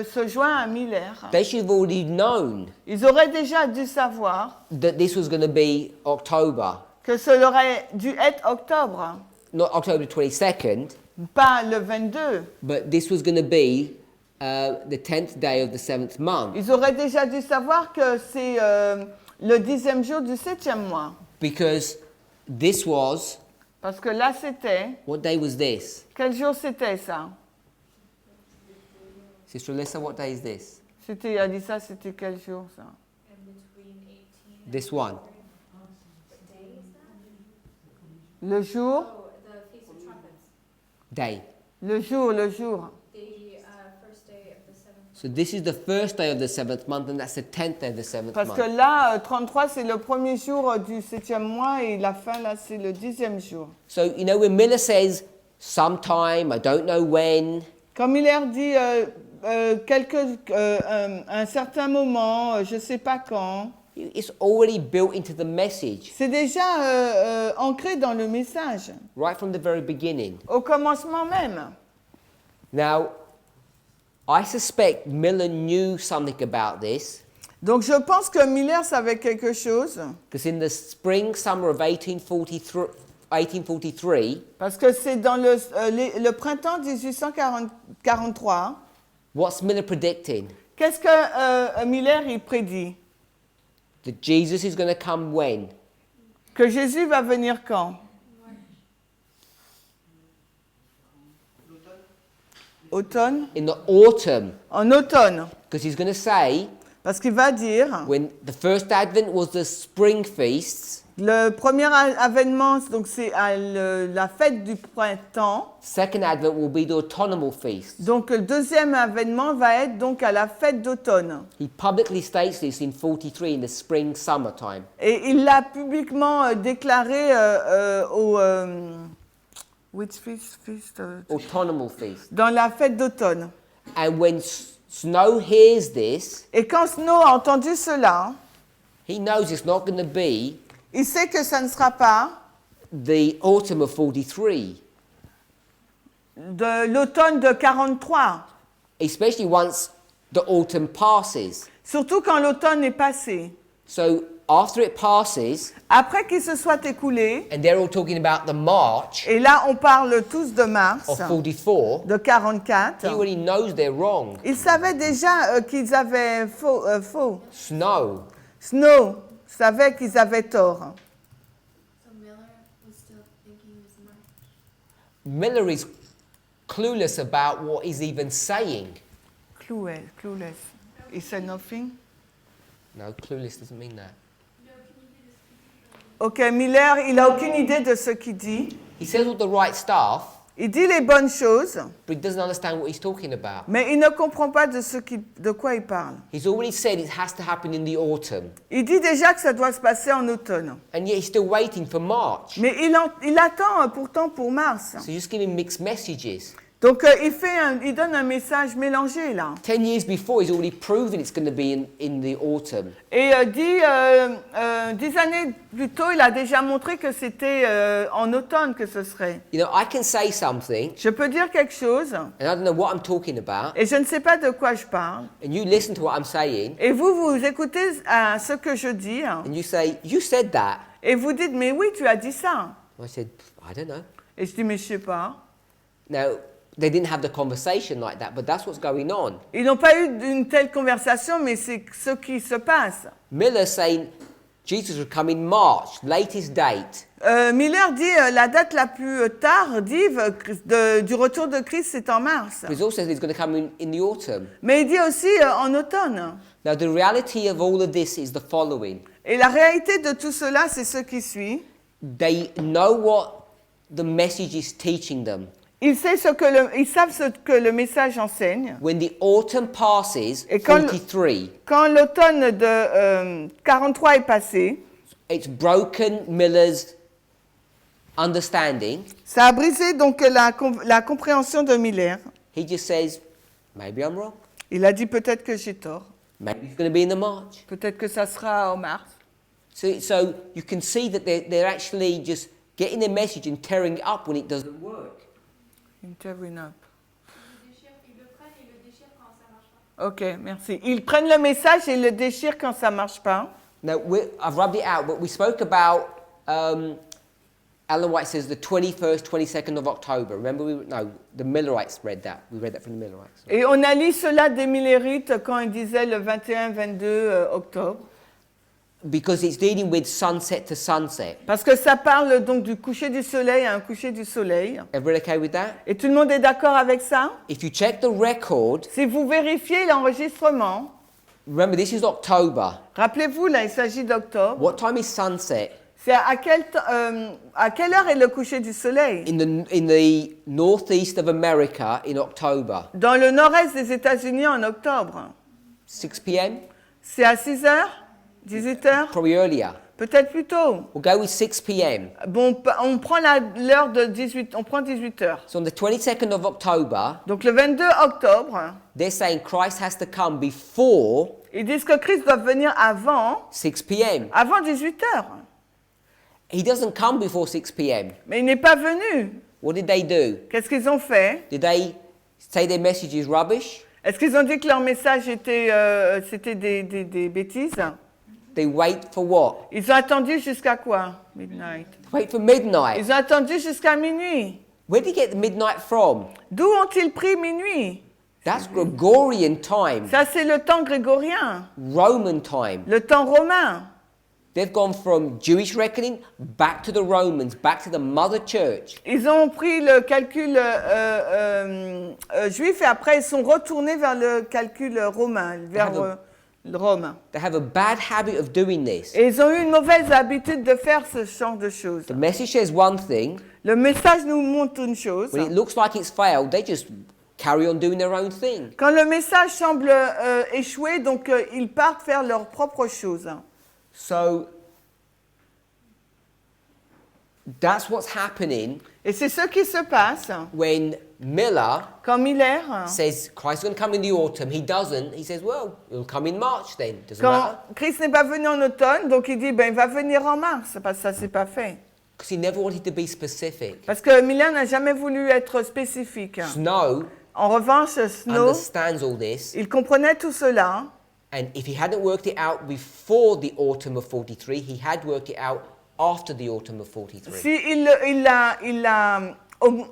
se joint à Miller, they should have already known ils auraient déjà dû savoir that this was going to be October, que ça aurait dû être octobre, not October 22nd, pas le 22. but this was going to be the 10th day of the 7th month. Ils auraient déjà dû savoir que c'est le 10e jour du 7e mois. Because this was, Parce que là, c'était... what day was this? Quel jour c'était ça? Sister Alyssa, what day is this? C'était, il a dit ça, c'était quel jour ça? This one. Le jour? Day. Le jour. So this is the 1st day of the 7th month, and that's the 10th day of the 7th Parce que month. là, 33, c'est le premier jour du 7e mois et la fin, là, c'est le 10e jour. So, you know, when Miller says, sometime, I don't know when, Comme Miller dit un certain moment, je ne sais pas quand, it's already built into the message, c'est déjà ancré dans le message, right from the very beginning. au commencement même. Now, I suspect Miller knew something about this, Donc je pense que Miller savait quelque chose, because in the spring, summer of 1843, parce que c'est dans le printemps 1843, What's Miller predicting? Qu'est-ce que Miller il prédit? That Jesus is going to come when? Que Jésus va venir quand? Automne? In the autumn. En automne. Because he's going to say, Parce qu'il va dire, when the first advent was the spring feasts, le premier avènement, donc c'est la fête du printemps. second advent will be the autumnal feasts. Donc le deuxième avènement va être donc à la fête d'automne. He publicly states this in 43 in the spring summertime. Et il l'a publiquement déclaré au which feast? Autumnal feast. Dans la fête d'automne. And when Snow hears this, Et quand Snow a entendu cela, he knows it's not going to be il sait que ça ne sera pas the autumn of 43. de l'automne de 43. Especially once the autumn passes. Surtout quand l'automne est passé. So after it passes, Après qu'il se soit écoulé, and they're all talking about the March et là on parle tous de mars, of 44, de 44, he already knows they're wrong. il savait déjà qu'ils avaient faux. Snow. Snow savait qu'ils avaient tort. So Miller was still thinking it was March. Miller is clueless about what he's even saying. Clueless. He said nothing. No, clueless doesn't mean that. Ok, Miller, il n'a aucune idée de ce qu'il dit. He says all the right stuff, Il dit les bonnes choses, but he doesn't understand what he's talking about. mais il ne comprend pas de quoi il parle. He's already said it has to happen in the autumn, Il dit déjà que ça doit se passer en automne. and yet he's still waiting for March. Mais il attend pourtant pour mars. So you're just giving mixed messages. Donc il donne un message mélangé là. 10 years before, he's already proven it's going to be in the autumn. Et 10 années plus tôt, il a déjà montré que c'était en automne que ce serait. You know, I can say something, Je peux dire quelque chose, and I don't know what I'm talking about, et je ne sais pas de quoi je parle. and you listen to what I'm saying, Et vous écoutez à ce que je dis, and you say, you said that. et vous dites, mais oui, tu as dit ça. I said, I don't know. Et je dis, mais je sais pas. Now, they didn't have the conversation like that, but that's what's going on. Ils n'ont pas eu une telle conversation, mais c'est ce qui se passe. Miller saying Jesus will come in March, latest date. Miller dit la date la plus tardive du retour de Christ, c'est en mars. But he also says he's going to come in the autumn. Mais il dit aussi en automne. Now, the reality of all of this is the following. Et la réalité de tout cela, c'est ce qui suit. They know what the message is teaching them. Ils savent ce que le message enseigne. When the autumn passes, Et quand 43, quand l'automne de 43 est passé, it's broken Miller's understanding. ça a brisé donc la compréhension de Miller. He just says, maybe I'm wrong. Il a dit peut-être que j'ai tort. Maybe it's going to be in the March. Peut-être que ça sera en mars. So you can see that they're actually just getting their message and tearing it up when it doesn't work. Intervene up. Ils le prennent et le déchirent quand ça marche pas. Ok, merci. Ils prennent le message et le déchirent quand ça marche pas. Now, I've rubbed it out, but we spoke about, Ellen White says the 21st, 22nd of October. Remember, the Millerites read that. We read that from the Millerites. Et on a lu cela des Millerites quand ils disaient le 21-22 octobre. Because it's dealing with sunset to sunset. Parce que ça parle donc du coucher du soleil à un coucher du soleil. Everybody okay with that? Et tout le monde est d'accord avec ça? If you check the record, Si vous vérifiez l'enregistrement, remember this is October. rappelez-vous, là, il s'agit d'octobre. What time is sunset? C'est à quelle heure est le coucher du soleil? In the northeast of America in October. Dans le nord-est des États-Unis en octobre. 6 p.m.? C'est à 6 heures? 18 heures? Probably earlier. Peut-être plus tôt. We'll go with 6 p.m. Bon, on prend l'heure de 18, on prend 18 heures. So on the 22nd of October, Donc le 22 octobre, they're saying Christ has to come before ils disent que Christ doit venir avant 6 p.m. 18 heures. He doesn't come before 6 p.m. Mais il n'est pas venu. What did they do? Qu'est-ce qu'ils ont fait? Did they say their message is rubbish? Est-ce qu'ils ont dit que leur message était c'était des bêtises? They wait for what? Ils ont attendu jusqu'à quoi? Midnight. Wait for midnight. Ils ont attendu jusqu'à minuit. Where did he get the midnight from? D'où ont-ils pris minuit? That's Gregorian time, Ça, c'est le temps grégorien, Roman time. le temps romain. They've gone from Jewish reckoning back to the Romans, back to the mother church. Ils ont pris le calcul juif et après ils sont retournés vers le calcul romain, vers Rome. They have a bad habit of doing this. Et ils ont eu une mauvaise habitude de faire ce genre de choses. The message says one thing. Le message nous montre une chose. When it looks like it's failed, they just carry on doing their own thing. Quand le message semble échouer, donc ils partent faire leur propre chose. So that's what's happening Et c'est ce qui se passe when Miller quand Miller, says Christ is going to come in the autumn. He doesn't. He says, well, he'll come in March then. Doesn't quand matter. Christ n'est pas venu en automne, donc il dit ben il va venir en mars, parce que ça c'est pas fait. Because he never wanted to be specific. Parce que Miller n'a jamais voulu être spécifique. Snow En revanche, Snow, understands all this. il comprenait tout cela. And if he hadn't worked it out before the autumn of 43, he had worked it out after the autumn of 43.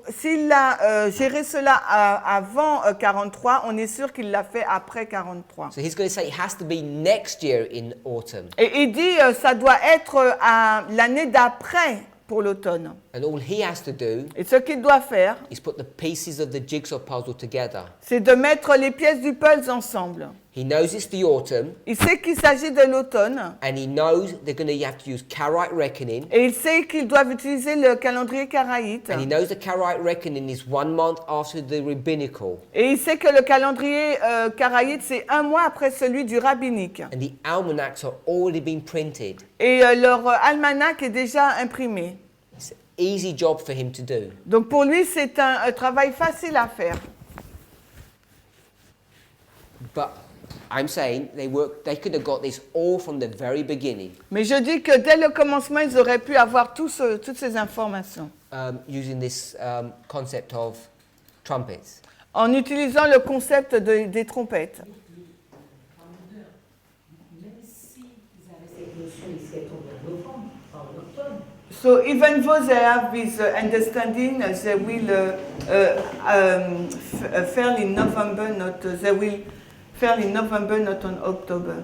S'il a géré cela avant 43, on est sûr qu'il l'a fait après 43. So he's going to say it has to be next year in autumn. Et il dit ça doit être l'année d'après pour l'automne. And all he has to do Et ce qu'il doit faire, is put the pieces of the jigsaw puzzle together. c'est de mettre les pièces du puzzle ensemble. He knows it's the autumn, Il sait qu'il s'agit de l'automne and he knows they're going to have to use Karaite reckoning, et il sait qu'ils doivent utiliser le calendrier karaïte. and he knows the Karaite reckoning is 1 month after the rabbinical, Et il sait que le calendrier karaïte, c'est 1 mois après celui du rabbinique. and the almanacs are already been printed. Et leur almanach est déjà imprimé. It's an easy job for him to do. Donc pour lui, c'est un travail facile à faire. But I'm saying they could have got this all from the very beginning, Mais je dis que dès le commencement, ils auraient pu avoir toutes ces informations. using this concept of trumpets. En utilisant le concept des trompettes. Même s'ils avaient cette notion du septembre et novembre, en automne, So even though they have this understanding, they will fail in November, not on October.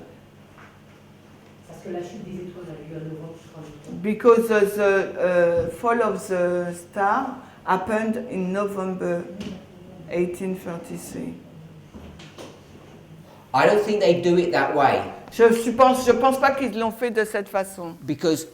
parce que la chute des étoiles a lieu en novembre jusqu'en automne. Because the fall of the star happened in November 1833. I don't think they do it that way, Je pense pas qu'ils l'ont fait de cette façon. because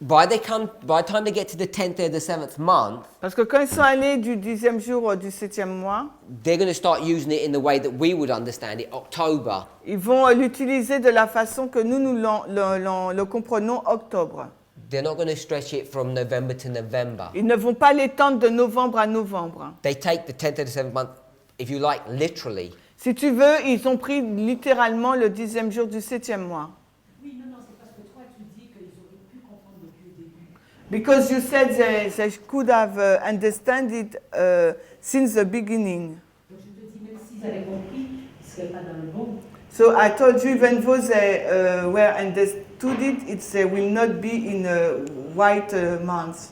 by the time they get to the 10th or the 7th month, Parce que quand ils sont allés du 10e jour au 17e mois, they're going to start using it in the way that we would understand it, October. ils vont l'utiliser de la façon que nous le comprenons, octobre. They're not going to stretch it from November to November. Ils ne vont pas l'étendre de novembre à novembre. They take the 10th or the 7th month, if you like, literally. Si tu veux, ils ont pris littéralement le 10e jour du 7e mois. Oui, non, c'est parce que toi tu dis qu'ils auraient pu comprendre depuis le début. Because you said they could have understand it since the beginning. Donc je te dis, même s'ils avaient compris, ils ne seraient pas dans le bon. So I told you, even though they were understood it, they will not be in a white month.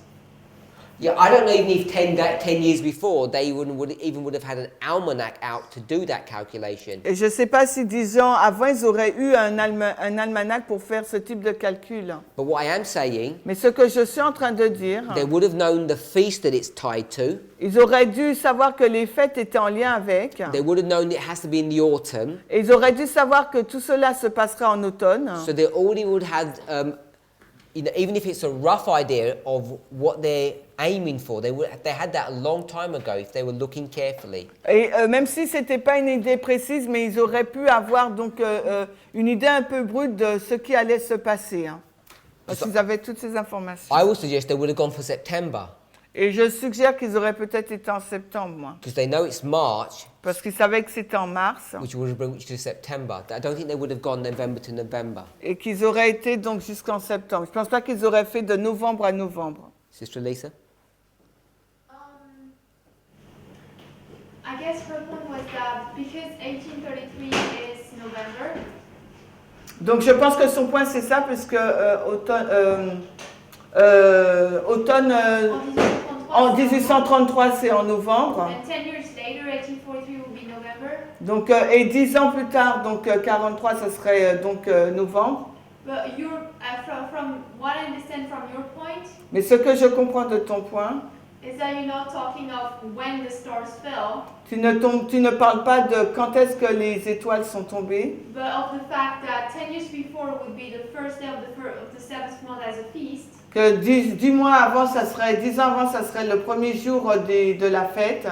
Yeah, I don't know even if 10 years before they would have had an almanac out to do that calculation. Et je ne sais pas si 10 ans avant, ils auraient eu un almanach pour faire ce type de calcul. But what I am saying, Mais ce que je suis en train de dire, they would have known the feast that it's tied to. ils auraient dû savoir que les fêtes étaient en lien avec. They would have known it has to be in the autumn. Et ils auraient dû savoir que tout cela se passerait en automne. So they already would have, even if it's a rough idea of what they're aiming for, they had that a long time ago if they were looking carefully. Et même si ce n'était pas une idée précise, mais ils auraient pu avoir donc une idée un peu brute de ce qui allait se passer. Hein, parce qu'ils avaient toutes ces informations. I would suggest they would have gone for September. Et je suggère qu'ils auraient peut-être été en septembre, moi. Because they know it's March, Parce qu'ils savaient que c'était en mars. which would have brought you to September. I don't think they would have gone November to November. Et qu'ils auraient été donc jusqu'en septembre. Je ne pense pas qu'ils auraient fait de novembre à novembre. Sister Lisa? I guess her point was that because 1833 is November, Donc je pense que son point c'est ça, puisque automne en 1833 c'est en novembre. and 10 years later, 1843 will be November November. Donc, et 10 ans plus tard, donc 43, ça serait donc novembre. But from what I understand from your point, Mais ce que je comprends de ton point, is that you're not talking of when the stars fell, tu ne parles pas de quand est-ce que les étoiles sont tombées, but of the fact that 10 years before would be the first day of the seventh month as a feast. que 10 mois avant, 10 ans avant, ça serait le premier jour de la fête,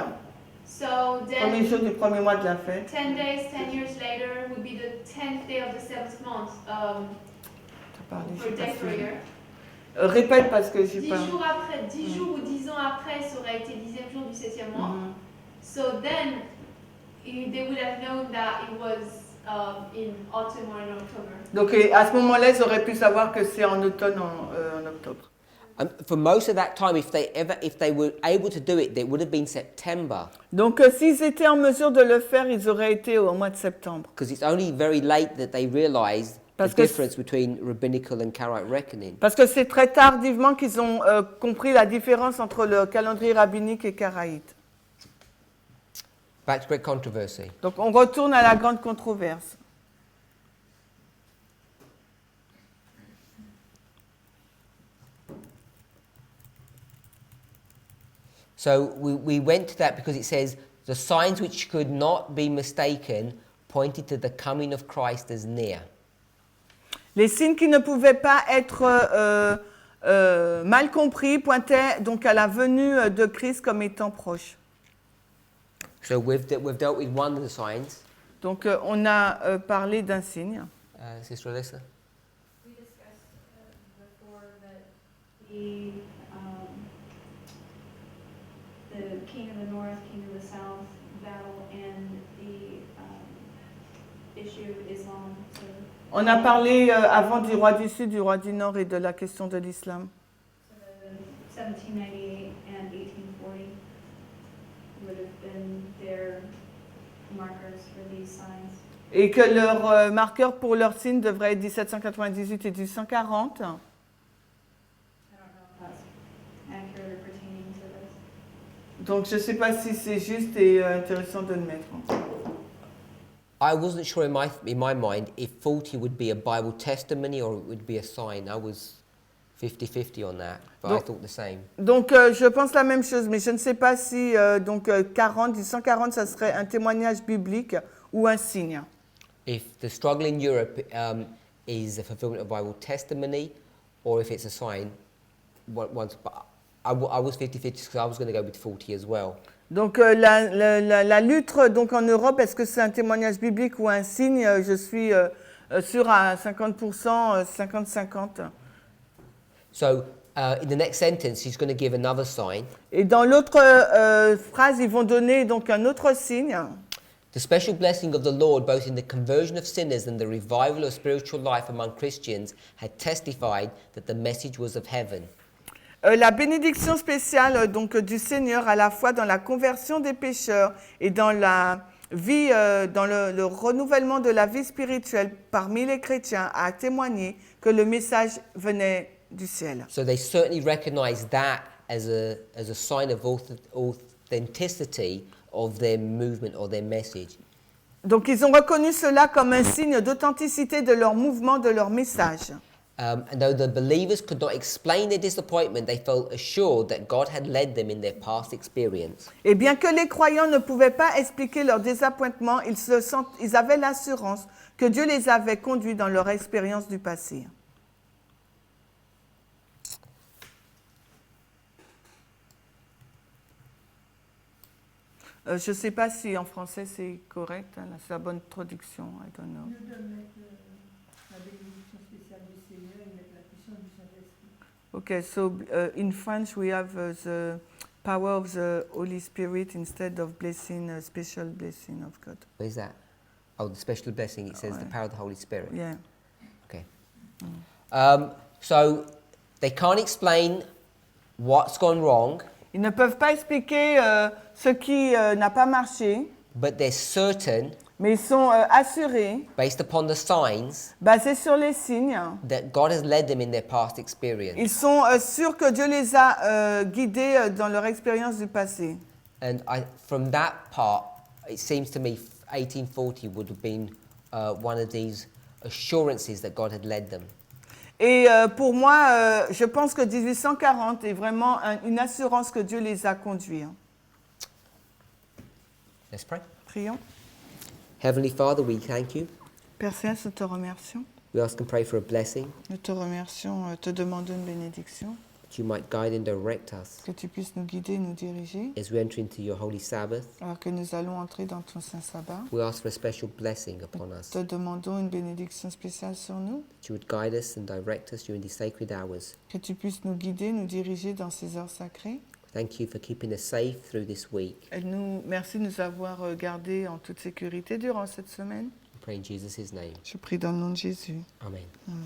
So premier then jour du premier mois de la fête. 10 days, 10 years later would be the 10th day of the seventh month for day for a year. Répète parce que j'ai 10 pas... jours après, 10 jours ou 10 ans après, ça aurait été le 10e jour du 7e mois. So then they would have known that it was in autumn or in October. Donc à ce moment-là, ils auraient pu savoir que c'est en automne, en octobre. For most of that time, if they were able to do it, it would have been September. Donc s'ils étaient en mesure de le faire, ils auraient été au mois de septembre. Because it's only very late that they realised the difference between rabbinical and Karaite reckoning. Parce que c'est très tardivement qu'ils ont compris la différence entre le calendrier rabbinique et karaïte. Back to great controversy. Donc on retourne à la grande controverse. So we went to that because it says the signs which could not be mistaken pointed to the coming of Christ as near. Les signes qui ne pouvaient pas être mal compris pointaient donc à la venue de Christ comme étant proche. So we've dealt with one of the signs. Donc on a parlé d'un signe. Sister Alyssa? We discussed before that the king of the north, king of the south battle and the issue of Islam. So On a parlé avant du roi du sud, du roi du nord et de la question de l'islam. the 1798 and 1840 would have been their markers for these signs. Et que leur marqueur pour leur signe devrait être 1798 et 1840. I don't know if that's accurate or pertaining to this. Donc je ne sais pas si c'est juste et intéressant de le mettre. I wasn't sure in my mind if 40 would be a Bible testimony or it would be a sign. I was 50-50 on that, but I thought the same. Donc je pense la même chose, mais je ne sais pas si 140, ça serait un témoignage biblique ou un signe. If the struggle in Europe is a fulfillment of Bible testimony or if it's a sign, but I was 50-50 because I was going to go with 40 as well. Donc la lutte donc en Europe, est-ce que c'est un témoignage biblique ou un signe? Je suis sûr à 50%, 50-50. So in the next sentence, he's going to give another sign. Et dans l'autre phrase, ils vont donner donc un autre signe. The special blessing of the Lord, both in the conversion of sinners and the revival of spiritual life among Christians, had testified that the message was of heaven. La bénédiction spéciale donc du Seigneur à la fois dans la conversion des pécheurs et dans la vie, dans le renouvellement de la vie spirituelle parmi les chrétiens a témoigné que le message venait du ciel. So they certainly recognized that as a sign of authenticity of their movement or their message. Donc ils ont reconnu cela comme un signe d'authenticité de leur mouvement, de leur message. And though the believers could not explain their disappointment, they felt assured that God had led them in their past experience. Et bien que les croyants ne pouvaient pas expliquer leur désappointement, ils avaient l'assurance que Dieu les avait conduits dans leur expérience du passé. Je ne sais pas si en français c'est correct, hein, c'est la bonne traduction, I don't know. Okay, so in French we have the power of the Holy Spirit instead of blessing, a special blessing of God. What is that? Oh, the special blessing, it says the power of the Holy Spirit. Yeah. Okay. So they can't explain what's gone wrong. Ils ne peuvent pas expliquer ce qui n'a pas marché, But they're certain, mais ils sont assurés, based upon the signs, basés sur les signes, that God has led them in their past experience. ils sont sûrs que Dieu les a guidés dans leur expérience du passé. And from that part, it seems to me 1840 would have been one of these assurances that God had led them. Et pour moi, je pense que 1840 est vraiment une assurance que Dieu les a conduits. Hein. Let's pray. Prions. Heavenly Father, we thank you. Père Céleste, nous te remercions. We ask and pray for a blessing, Nous te remercions, te demandons une bénédiction, that you might guide and direct us que tu puisses nous guider, nous diriger, as we enter into your holy Sabbath. alors que nous allons entrer dans ton saint sabbat. We ask for a special blessing upon us, Te demandons une bénédiction spéciale sur nous, that you would guide us and direct us during these sacred hours. que tu puisses nous guider, nous diriger dans ces heures sacrées. Thank you for keeping us safe through this week. Et merci de nous avoir gardés en toute sécurité durant cette semaine. We pray in Jesus' name. Je prie dans le nom de Jésus. Amen. Amen.